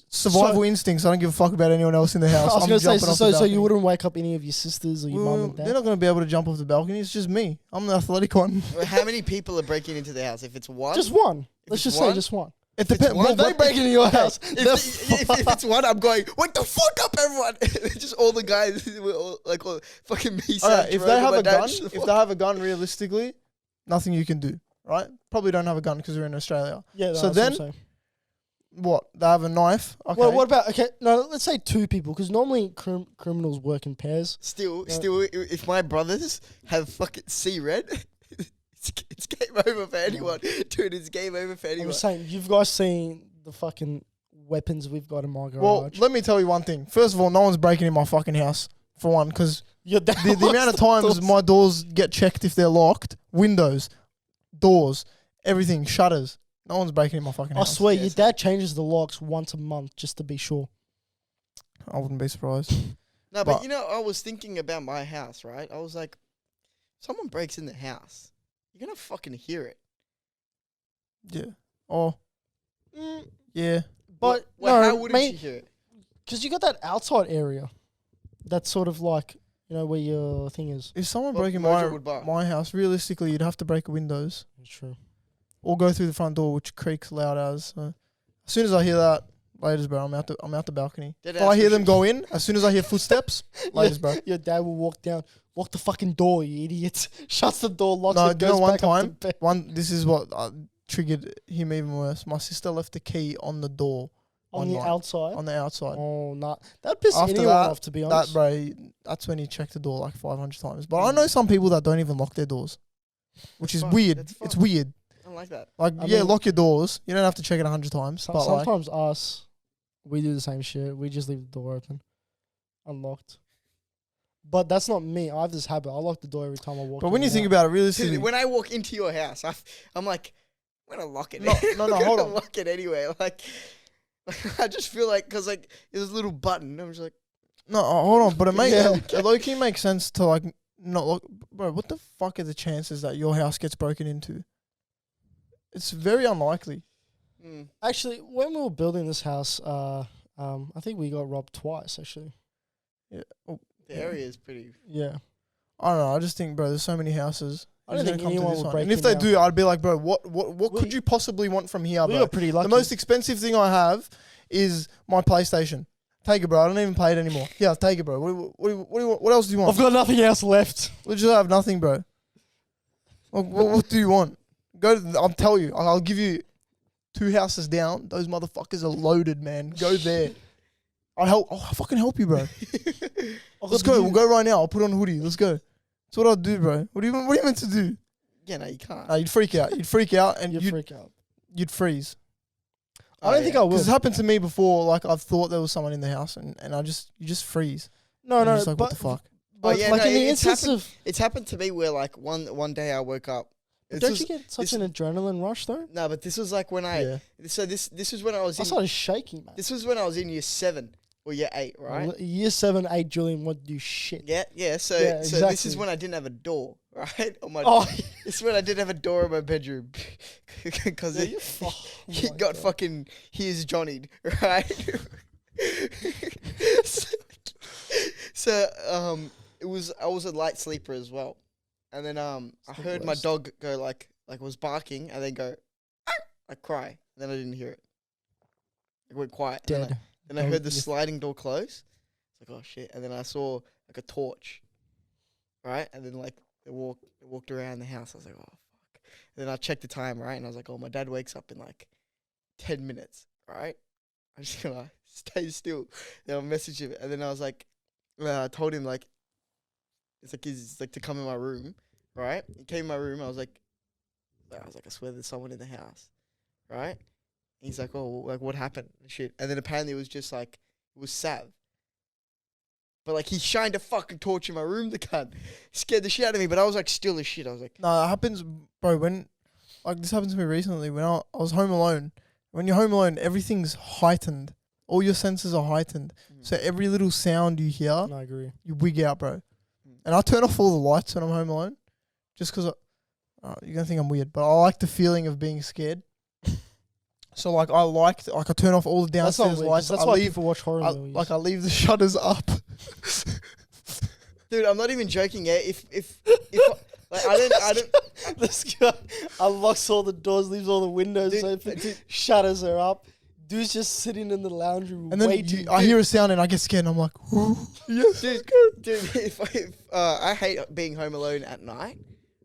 Survival instincts. I don't give a fuck about anyone else in the house. I was I'm going to say, jumping off the so you balcony. wouldn't wake up any of your sisters or your mum and They're dad? not going to be able to jump off the balcony. It's just me. I'm the athletic one. Well, how many people are breaking into the house? If it's one, Just one. If Let's it's just say one? just one. It If it's depends. one, Well, they what- break into your Okay, house. If it's one, I'm going, wake the fuck up, everyone! Just all the guys, we're all, like all, fucking me. Alright, if Jerome, they have my a dad, gun, shut the if fuck they have a gun, realistically, nothing you can do. Right? Probably don't have a gun because we're in Australia. Yeah. So that's what I'm then- saying. What? They have a knife. Okay. Well, what about no? Let's say 2 people, because normally criminals work in pairs. Still, Yeah. if my brothers have fucking see red, it's game over for anyone. Dude, it's game over for I'm anyone. just saying, you've guys seen the fucking weapons we've got in my garage. Well, let me tell you one thing. First of all, no one's breaking in my fucking house. For one, because Your dad the amount of times my doors get checked if they're locked, windows, doors, everything, shutters. No one's breaking in my fucking I house. swear, Yes. your dad changes the locks once a month just to be sure. I wouldn't be surprised. No, but But- you know, I was thinking about my house, right? I was like, someone breaks in the house, you're gonna fucking hear it. Yeah. Oh, yeah. But Well, no, how wouldn't you hear it? because you got that outside area. That's sort of like, where your thing is. If someone Well, broke in Mojo would bark. my house, realistically, you'd have to break windows That's true. or go through the front door, which creaks loud as. So as soon as I hear that, laters, bro, I'm out the balcony. Dead If ass I hear for them sure. go in, as soon as I hear footsteps, laters, bro. Your dad will walk down, lock the fucking door, you idiot. Shuts the door, locks No, it, do you goes know one back up to time? bed. This is what triggered him even worse. My sister left the key on the door On one the night, outside. on the outside. Oh, nah. That'd piss After anyone that- off, to be That, honest. bro, that's when he checked the door like 500 times. But I know some people that don't even lock their doors, which That's is fine. weird. That's It's fine. weird. I don't like that. Like, I yeah, mean- lock your doors. You don't have to check it 100 times. But like, Sometimes we do the same shit. We just leave the door open, unlocked. But that's not me. I have this habit. I lock the door every time I walk. but in when you and think out. about it, Dude, realistically, when I walk into your house, I'm like, I'm gonna lock it. No, no, I'm no, gonna hold on. Lock it anyway. Like, I just feel like, cause like there's a little button. I'm just like, no, hold on. But it makes Yeah. it low key makes sense to like not look, bro. What the fuck are the chances that your house gets broken into? It's very unlikely. Actually, when we were building this house, I think we got robbed twice. Actually, Yeah. Oh, the area is pretty. yeah. I don't know. I just think, bro, there's so many houses. I don't Who's think gonna come to anyone this will one? break And if in they now. do, I'd be like, bro, what We- could you possibly want from here, We bro? got pretty lucky. The most expensive thing I have is my PlayStation. Take it, bro. I don't even play it anymore. Yeah, take it, bro. What else do you want? I've got nothing else left. Literally have nothing, bro. What do you want? I'll tell you. I'll give you 2 houses down. Those motherfuckers are loaded, man. Go there. I'll fucking help you, bro. Let's go. We'll go right now. I'll put on a hoodie. Let's go. That's what I'll do, bro. What are you meant to do? Yeah, no, you can't. Nah, you'd freak out. You'd freak out and You you'd freak out. freeze. I don't think I will. Because it's happened to me before. Like I've thought there was someone in the house, and you just freeze. No, And no. you're just like, but what the fuck? But yeah, like no, in the it's instance happened- of, It's happened to me where like one day I woke up. don't you get such an adrenaline rush though? No, but this was like when I. Yeah. So this was when I was I in. started shaking, man. This was when I was in year 7 or year 8, right? Year 7, 8, Julian would do shit. Yeah. So Yeah, so this is exactly. when I didn't have a door, right? On my. Oh, This is when I didn't have a door in my bedroom because yeah, it, you fuck. he Oh my got God. fucking here's Johnny'd, right? so it was I was a light sleeper as well, and then I the heard my worst. dog go like was barking and then go, I cry, and then I didn't hear it. It went quiet. and Dead. then I Oh, heard the you- sliding door close. It's like, oh shit! And then I saw like a torch, right? And then like they walked around the house. I was like, oh fuck! And then I checked the time, right? And I was like, oh, my dad wakes up in like 10 minutes, right? I'm just gonna stay still. Then I'll message him, and then I was like, I told him like, he's like to come in my room, right? He came in my room. I was like, I swear there's someone in the house, right? He's like, oh, like what happened? And shit. And then apparently it was just like, it was Sav. But like he shined a fucking torch in my room, the cunt. Scared the shit out of me, but I was like still as shit. I was like, No, it happens, bro. When like this happened to me recently when I was home alone. When you're home alone, everything's heightened. All your senses are heightened. So every little sound you hear, No, I agree. you wig out, bro. And I turn off all the lights when I'm home alone, just because you're gonna think I'm weird, but I like the feeling of being scared. So like I turn off all the That's not downstairs weird. lights. That's I why leave people watch horror movies. I leave the shutters up. dude, I'm not even joking. Yeah, if like I don't. This guy unlocks all the doors, leaves all the windows Dude, open, shutters are up. Dude's just sitting in the lounge room And then waiting. I hear a sound and I get scared and I'm like, yes, Dude, if I hate being home alone at night.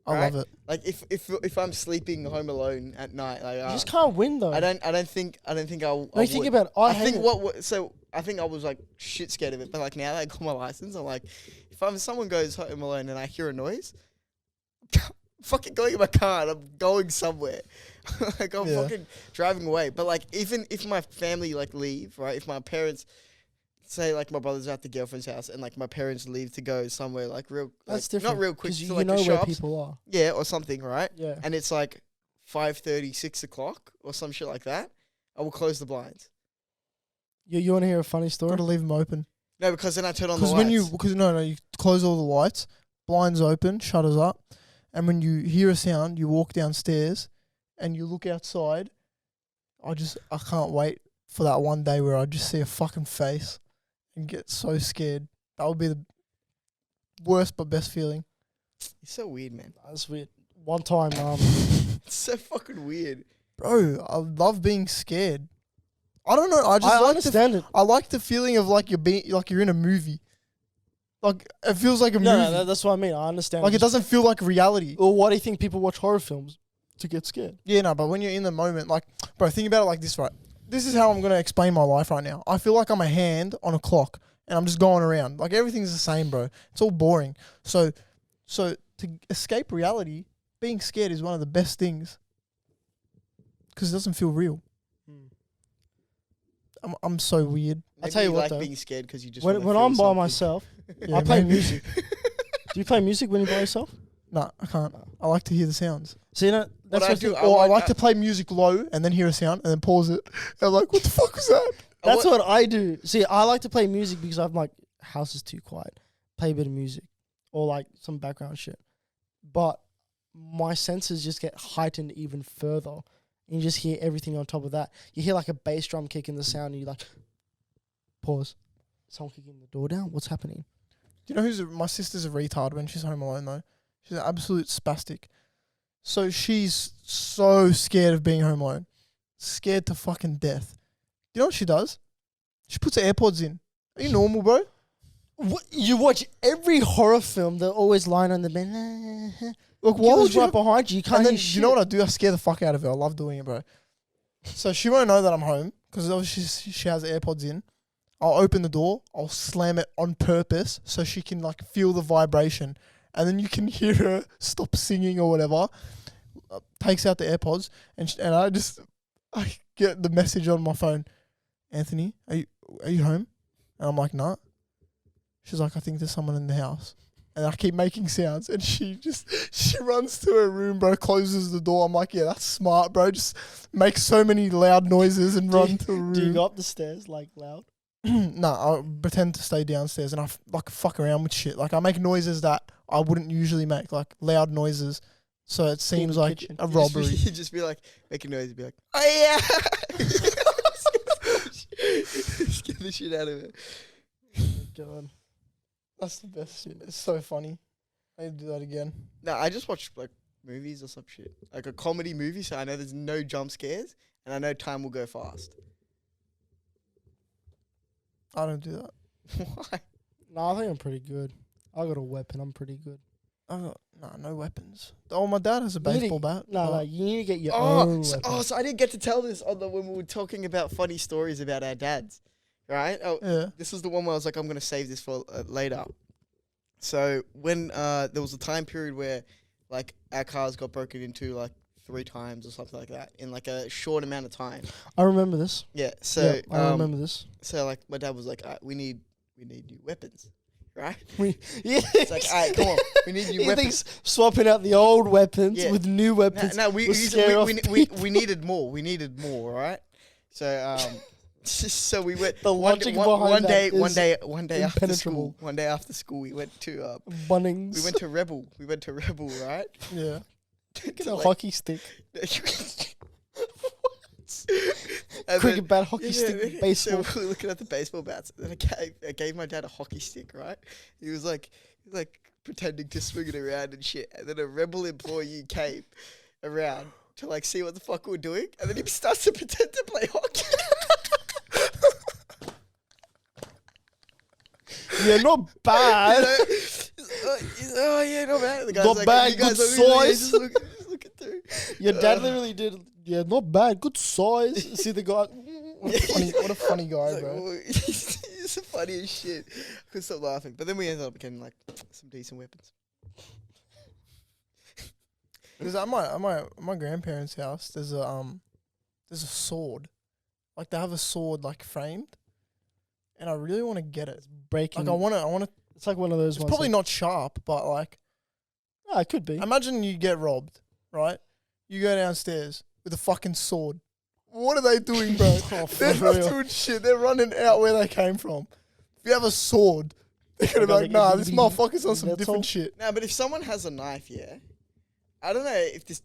I right? love it. Like if I'm sleeping home alone at night, like You just can't win though. I don't think I'll. No, think would. about it. I hate think it. so I think I was like shit scared of it, but like now that I got my license, I'm like, if someone goes home alone and I hear a noise, I'm fucking going in my car and I'm going somewhere. Like I'm Yeah. fucking driving away. But like even if my family like leave, right? If my parents say like my brother's at the girlfriend's house and like my parents leave to go somewhere like real, That's like, different. not real quick, 'cause to you like know the where shops, people are. yeah, or something, right? Yeah. And it's like 5:30, 6 o'clock or some shit like that, I will close the blinds. You want to hear a funny story? Gotta leave them open. No, because then I turn on the Because lights. you close all the lights, blinds open, shutters up, and when you hear a sound, you walk downstairs, and you look outside. I can't wait for that one day where I just see a fucking face, and get so scared. That would be the worst but best feeling. It's so weird, man. That's weird. One time, It's so fucking weird. Bro, I love being scared. I don't know. I just I like understand it. I like the feeling of like you're in a movie. Like it feels like a No, movie. no, that's what I mean. I understand. Like it doesn't feel like reality. Well, why do you think people watch horror films? To get scared. Yeah, no, but when you're in the moment, like, bro, think about it like this, right? This is how I'm gonna explain my life right now. I feel like I'm a hand on a clock, and I'm just going around. Like everything's the same, bro. It's all boring. So to escape reality, being scared is one of the best things because it doesn't feel real. I'm so weird. I'll tell you what, like though. being scared because you just When wanna I'm feel by something. myself, Yeah, I play maybe. music. Do you play music when you're by yourself? No, I can't. I like to hear the sounds. So you know that's I what do- Or I like I- to play music low and then hear a sound and then pause it. And I'm like, what the fuck was that? That's what I do. See, I like to play music because I'm like, house is too quiet. Play a bit of music or like some background shit. But my senses just get heightened even further. And you just hear everything on top of that. You hear like a bass drum kick in the sound and you're like, pause. Someone kicking the door down? What's happening? Do you know my sister's a retard when she's home alone though? She's an absolute spastic. So she's so scared of being home alone. Scared to fucking death. You know what she does? She puts her AirPods in. Are you normal, bro? What? You watch every horror film, they're always lying on the bed. Look, why would Killer's you right behind you. You can't And then hear you know shit. what I do? I scare the fuck out of her. I love doing it, bro. So she won't know that I'm home because obviously she has AirPods in. I'll open the door. I'll slam it on purpose so she can like feel the vibration, and then you can hear her stop singing or whatever. Takes out the AirPods and I get the message on my phone. Anthony, are you home? And I'm like, nah. She's like, I think there's someone in the house. And I keep making sounds, and she runs to her room, bro, closes the door. I'm like, yeah, that's smart, bro. Just make so many loud noises and run to a room. Do you go up the stairs like loud? No, I pretend to stay downstairs, and I fuck around with shit. Like I make noises that I wouldn't usually make, like loud noises. So it seems the like kitchen. a You robbery. just be like, make a noise and be like, oh yeah! Scare the shit out of it. God. That's the best shit. It's so funny. I need to do that again. No, I just watch like movies or some shit. Like a comedy movie, so I know there's no jump scares and I know time will go fast. I don't do that. Why? No, I think I'm pretty good. I got a weapon. I'm pretty good. No weapons. Oh, my dad has a baseball bat. No, you need to get your own weapon. So I didn't get to tell this on when we were talking about funny stories about our dads, right? Oh, Yeah. this is the one where I was like, I'm gonna save this for later. So when there was a time period where like our cars got broken into like 3 times or something like that in like a short amount of time. I remember this. Yeah. So I remember this. So like my dad was like, we need new weapons, right? Yeah. It's like, all right, come on, we need new He weapons. thinks swapping out the old weapons Yeah. with new weapons. No, will scare off people. we needed more. We needed more, right? So so we went The one, logic one, behind one that day is one day after impenetrable. school. One day after school, we went to Bunnings. we went to Rebel. We went to Rebel, right? Yeah. Get a hockey stick. And Cricket bat, hockey yeah, stick, baseball. So we were looking at the baseball bats, and then I gave my dad a hockey stick, right? He was like pretending to swing it around and shit. And then a Rebel employee came around to like see what the fuck we were doing, and then he starts to pretend to play hockey. Yeah, not bad. Oh yeah, not bad. The guy's Not like, bad, you guys good are really size. just looking through. Your dad literally did. Yeah, not bad. Good size. See the guy. What a funny guy, It's like, bro. oh, he's the funniest shit. I couldn't stop laughing. But then we ended up getting like some decent weapons. Because at my grandparents' house, there's a sword. Like they have a sword like framed, and I really want to get it. Breaking. Like I want to. It's like one of those It's ones. probably not sharp, but like It could be. imagine you get robbed, right? You go downstairs with a fucking sword. What are they doing, bro? Oh, for They're not real. doing shit. They're running out where they came from. If you have a sword, they're gonna be Yeah, like, nah, it'd this be motherfucker's on some metal. different shit. No, but if someone has a knife, yeah, I don't know if this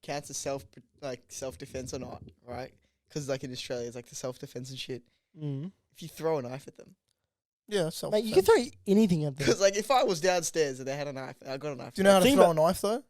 counts as self-defense or not, right? Because like in Australia, it's like the self-defense and shit. Mm. If you throw a knife at them, Yeah, self. Mate, you can throw anything at them. because like if I was downstairs and they had a knife, I got a knife. Do you know how to Think throw a knife though?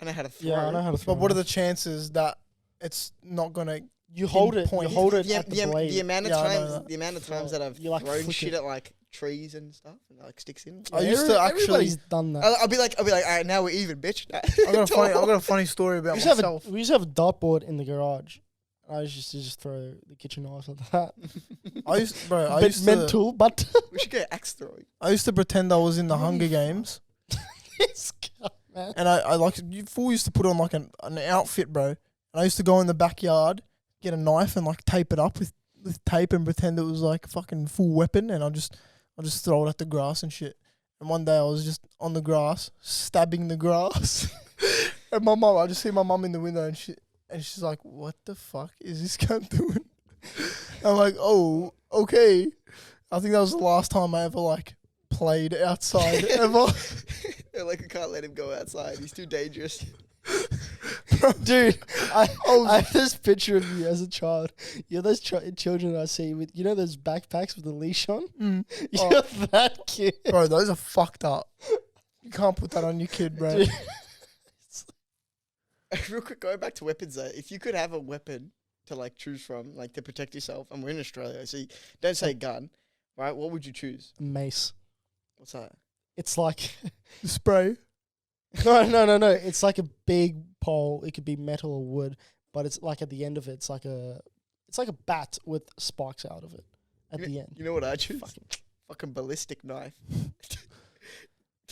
I know how to throw. Yeah, I know how to throw. But what are a the knife. chances that it's not gonna? You hold it. You pinpoint? hold it the, at the blade. the amount of Yeah, I know times, that. the amount of times that I've You, like, thrown flick shit it. at like trees and stuff and like sticks in. I used to actually. Everybody's done that. I'll be like, all right, now we're even, bitch. I got a funny story about we used, to have myself. we used to have a dartboard in the garage. I used to just throw the kitchen knives at that. I used, bro. I Bit used mental, but We should go axe throwing. I used to pretend I was in the Holy Hunger fuck. Games, this guy, man. and I like you fool used to put on like an outfit, bro. And I used to go in the backyard, get a knife, and like tape it up with tape and pretend it was like a fucking full weapon, and I'll just throw it at the grass and shit. And one day I was just on the grass, stabbing the grass, and my mum, I just see my mum in the window, and she's like, "What the fuck is this cunt doing?" I'm like, "Oh, okay." I think that was the last time I ever like played outside ever. They're like, I can't let him go outside. He's too dangerous. Dude, I have this picture of you as a child. You're those children I see with, you know, those backpacks with a leash on? Mm. You're that kid. Bro, those are fucked up. You can't put that on your kid, bro. Dude. Real quick, going back to weapons though, if you could have a weapon to like choose from, like to protect yourself, and we're in Australia, so you don't say gun, right? What would you choose? Mace. What's that? It's like, Spray. no. It's like a big pole. It could be metal or wood, but it's like at the end of it, it's like a bat with spikes out of it at the end. You know what I choose? Fucking ballistic knife.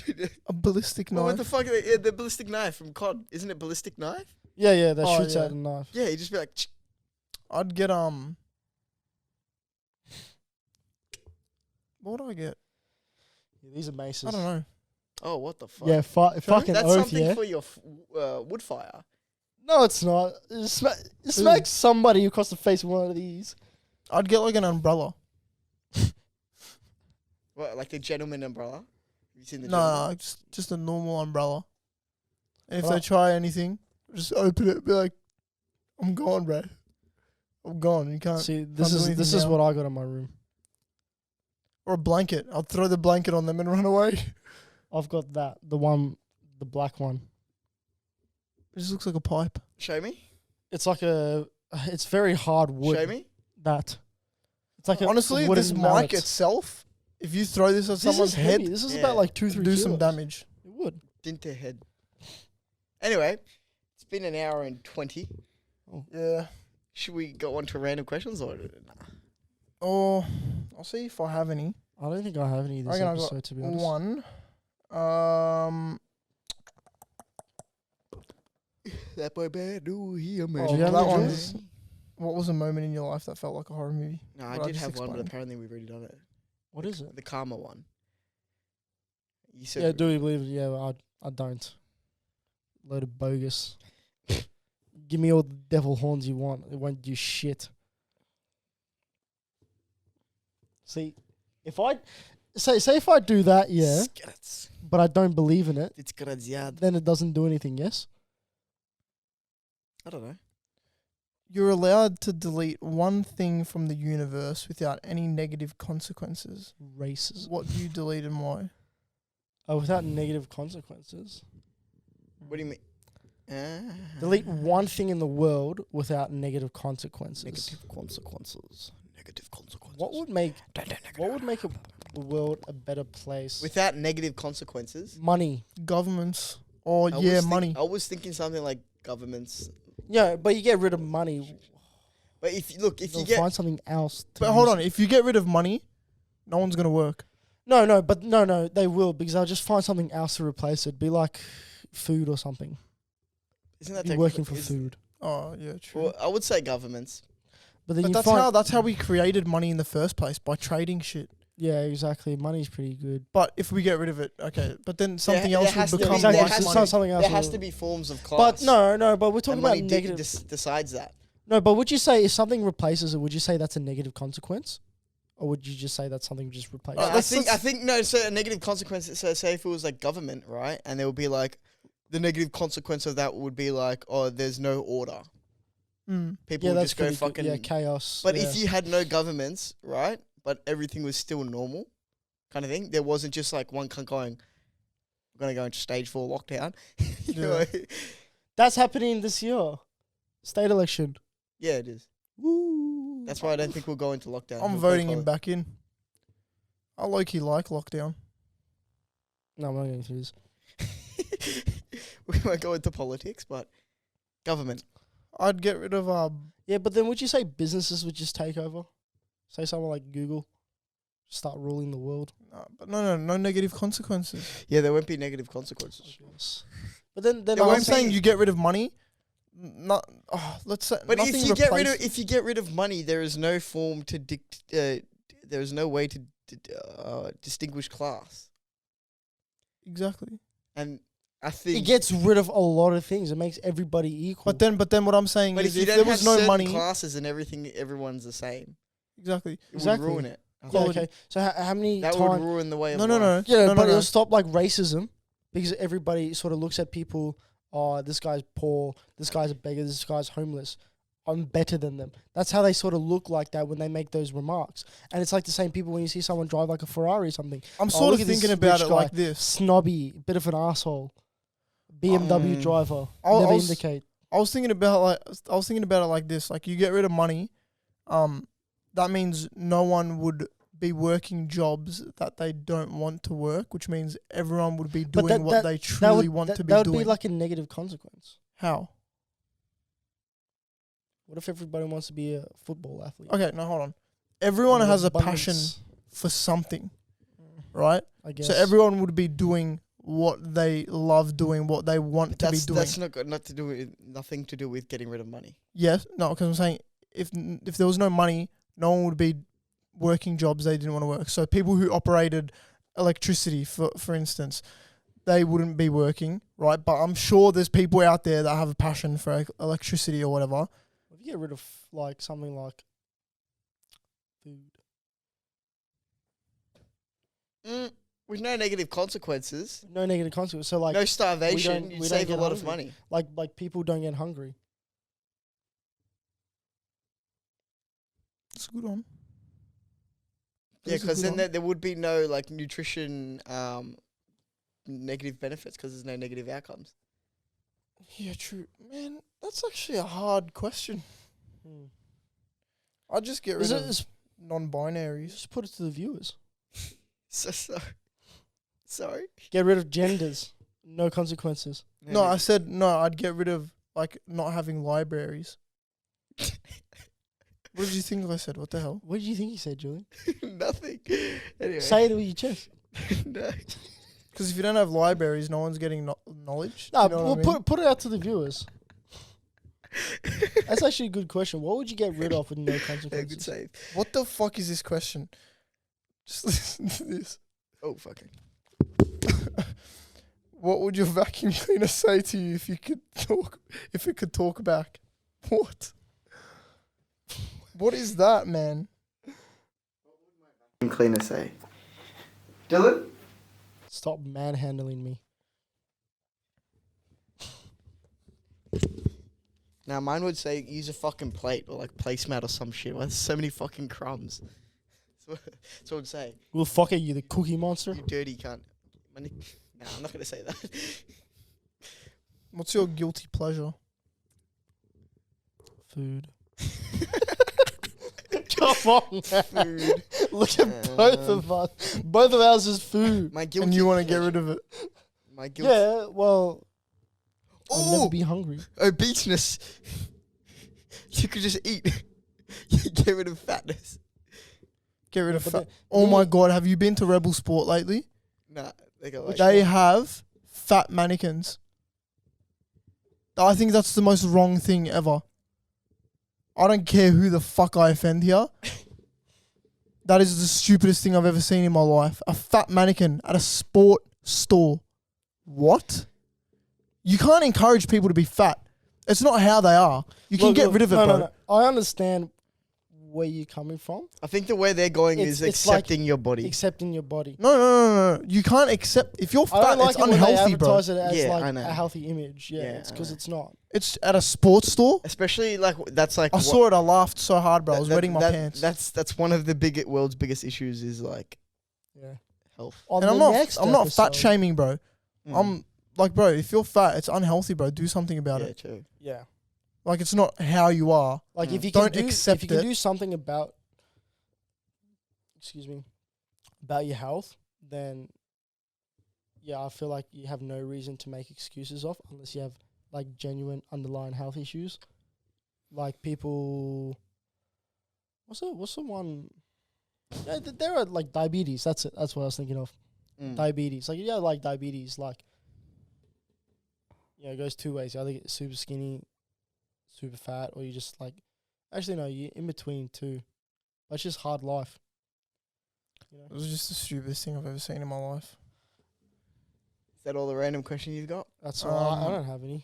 Dude, A ballistic well, what knife. the fuck? The ballistic knife from COD, isn't it ballistic knife? Yeah, that Oh, shoots yeah. out a knife. Yeah, you just be like, I'd get what would I get? Yeah, these are maces. I don't know. oh, what the fuck? Yeah, fucking That's oath, something yeah. for your wood fire. No, it's not. Smack somebody across the face with one of these. I'd get like an umbrella. What, like the gentleman umbrella? Have you seen the No, gentleman? just a normal umbrella. And if Well- they try anything, just open it. Be like, I'm gone, bro. I'm gone. You can't. See, can't this do is anything now. what I got in my room. Or a blanket. I'll throw the blanket on them and run away. I've got the black one. It just looks like a pipe. Show me. It's like it's very hard wood. Show me. That. It's like Honestly, a wooden this mallet. mic itself, if you throw this at This someone's is head, heavy. This is Yeah. about like 2-3 do kilos. some damage. It would. Dinte head. Anyway, it's been an hour and 20. Yeah. Should we go on to random questions or? Or I'll see if I have any. I don't think I have any of I this reckon I got episode, to be honest. one. That boy bad dude here, Oh, Do you have that any one's. jokes? What was a moment in your life that felt like a horror movie? No, I What I did just have one, but explained. apparently we've already done it. What is it? The karma one. You said Yeah, do you believe it? Yeah, I don't. Load of bogus. Give me all the devil horns you want. It won't do shit. See, if I say if I do that, yeah, Skats. but I don't believe in it, It's graziad. then it doesn't do anything. Yes. I don't know. You're allowed to delete one thing from the universe without any negative consequences. Racism. What do you delete and why? Oh, without negative consequences. What do you mean? Delete one thing in the world without negative consequences. Negative consequences. Negative consequences. What would make the world a better place? Without negative consequences? money. Governments. Oh, I yeah, was money. I was thinking something like governments. Yeah, but you get rid of money. But if you look, if They'll you get find something else. To But hold use. on. If you get rid of money, no one's going to work. No, they will, because they'll just find something else to replace it. Be like food or something. isn't that Be working for technically- food. Oh, yeah, true. Well, I would say governments. But then But you that's find how we created money in the first place, by trading shit. yeah, exactly. Money's pretty good. But if we get rid of it, okay. But then something there else has will to be- become exactly. there like has It's to money. not something else. There has will- to be forms of class. But no. But we're talking and about money negative. decides that. No, but would you say if something replaces it, would you say that's a negative consequence? Or would you just say that's something just replace? No, I let's- think no. So a negative consequence. So say if it was like government, right, and there would be like the negative consequence of that would be like, oh, there's no order. People yeah, would that's just go pretty cool. fucking. Yeah, chaos. But yeah. if you had no governments, right, but everything was still normal, kind of thing. There wasn't just like one cunt going, "We're gonna go into stage 4 lockdown." You know? That's happening this year. State election. Yeah, it is. Woo. That's why I don't think we'll go into lockdown. I'm We'll voting go him back in. I low-key like lockdown. No, I'm not going through this. We won't go into politics, but government. I'd get rid of Yeah, but then would you say businesses would just take over? Say someone like Google start ruling the world. but no negative consequences. Yeah, there won't be negative consequences. Yes. But then There No, won't I'm saying you get rid of money. Not let's say. But nothing if you replaces- get rid of money, there is no form to there is no way to distinguish class. exactly. And I think it gets rid of a lot of things. It makes everybody equal. But then what I'm saying but is if you if don't there have was no certain money, classes and everything, everyone's the same. exactly. It Exactly. would ruin it. yeah, quality. okay. So how many That would times? ruin the way of No. life. Yeah, no, but no. it'll stop like racism because everybody sort of looks at people. Oh, this guy's poor. This guy's a beggar. This guy's homeless. I'm better than them. That's how they sort of look like that when they make those remarks. And it's like the same people when you see someone drive like a Ferrari or something. I'm Oh, sort look of at this thinking about rich it guy. like this. Snobby, bit of an asshole. BMW driver. I Never was- indicate. I was thinking about it like this. Like you get rid of money, that means no one would be working jobs that they don't want to work, which means everyone would be But doing what they truly want to be that would doing. be like a negative consequence. How? What if everybody wants to be a football athlete? Okay, no, hold on. Everyone Or has a abundance, passion for something, right? I guess. So everyone would be doing what they love doing, what they want to be doing. That's not got nothing to do with getting rid of money. Yes, no, because I'm saying if there was no money, no one would be working jobs they didn't want to work. So people who operated electricity, for instance, they wouldn't be working, right? But I'm sure there's people out there that have a passion for electricity or whatever. If you get rid of like something like food, With no negative consequences, no negative consequence. So like no starvation, we you don't save a get lot of hungry. money. like people don't get hungry. It's a good one. Yeah, That's a because good then one. there would be no like nutrition negative benefits because there's no negative outcomes. Yeah, true. Man, that's actually a hard question. I'd just get rid of non-binaries. Just put it to the viewers. So sorry. Get rid of genders. No consequences. No, I said no, I'd get rid of like not having libraries. What did you think I said? What the hell? What did you think he said, Julian? Nothing. Anyway. Say it with your chest. No. Because if you don't have libraries, no one's getting knowledge. No, You know what I mean? put it out to the viewers. That's actually a good question. What would you get rid of with no Yeah, good consequences? save. What the fuck is this question? Just listen to this. Oh, fucking. What would your vacuum cleaner say to you if you could talk? If it could talk back? What? What is that, man? Cleaner say. Dylan? Stop manhandling me. Now mine would say use a fucking plate or like placemat or some shit. Why there's so many fucking crumbs? That's what I would say. Well, fuck it, you the cookie monster. You dirty cunt. Nah, I'm not gonna say that. What's your guilty pleasure? Food. Come on, man. Food. Look at both of us. Both of ours is food. My guilty And you want to get pleasure. rid of it? My guilty. Yeah, well, I'll never Oh, be hungry. obesity. You could just eat. You get rid of fatness. Get rid of But fat. the- Oh the- my god, have you been to Rebel Sport lately? Nah, they go like They have fat mannequins. I think that's the most wrong thing ever. I don't care who the fuck I offend here. That is the stupidest thing I've ever seen in my life. A fat mannequin at a sport store. What? You can't encourage people to be fat. It's not how they are. You can Look, get look, rid of it, no, bro. no. I understand where you're coming from. I think the way they're going It's- is it's like accepting your body. Accepting your body. No. You can't accept if you're I fat. don't like It's it when they unhealthy, bro. advertise it as Yeah, I like know. a healthy image. Yeah, Yeah, it's I because know. it's not. It's at a sports store. Especially like that's like I saw it. I laughed so hard, bro. I was wetting my pants. That's one of the world's biggest issues is like Yeah. health. On And the I'm not. next I'm not fat episode- shaming, bro. Mm. I'm like, bro. If you're fat, it's unhealthy, bro. Do something about yeah, it. true. Yeah. Like it's not how you are. Like if you Don't can do, accept if you can it. do something about, excuse me, about your health, then yeah, I feel like you have no reason to make excuses of unless you have like genuine underlying health issues, like people. What's the one? Yeah, there are like diabetes. That's it. That's what I was thinking of. Mm. Diabetes. Like yeah, like diabetes. Like it goes two ways. You either get super skinny, super fat, or you just like. Actually, no, you're in between too. It's just hard life. You It know? was just the stupidest thing I've ever seen in my life. Is that all the random question you've got? That's all. I Um, don't have any.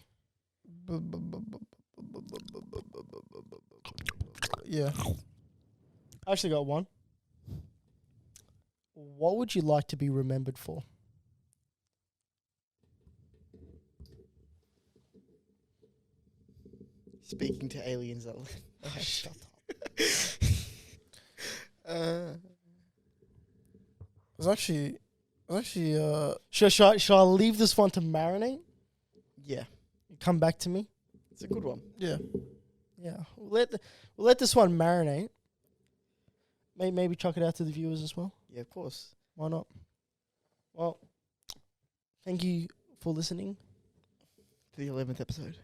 Yeah. I actually got one. What would you like to be remembered for? Speaking to aliens that Shut up. uh, It was actually. Should I leave this one to marinate? yeah, Come back to me. it's a good one. Yeah. Yeah, we'll let this one marinate. Maybe chuck it out to the viewers as well. Yeah, of course. Why not? Well, thank you for listening. The 11th episode.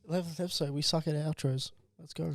11th episode. We suck at outros. Let's go.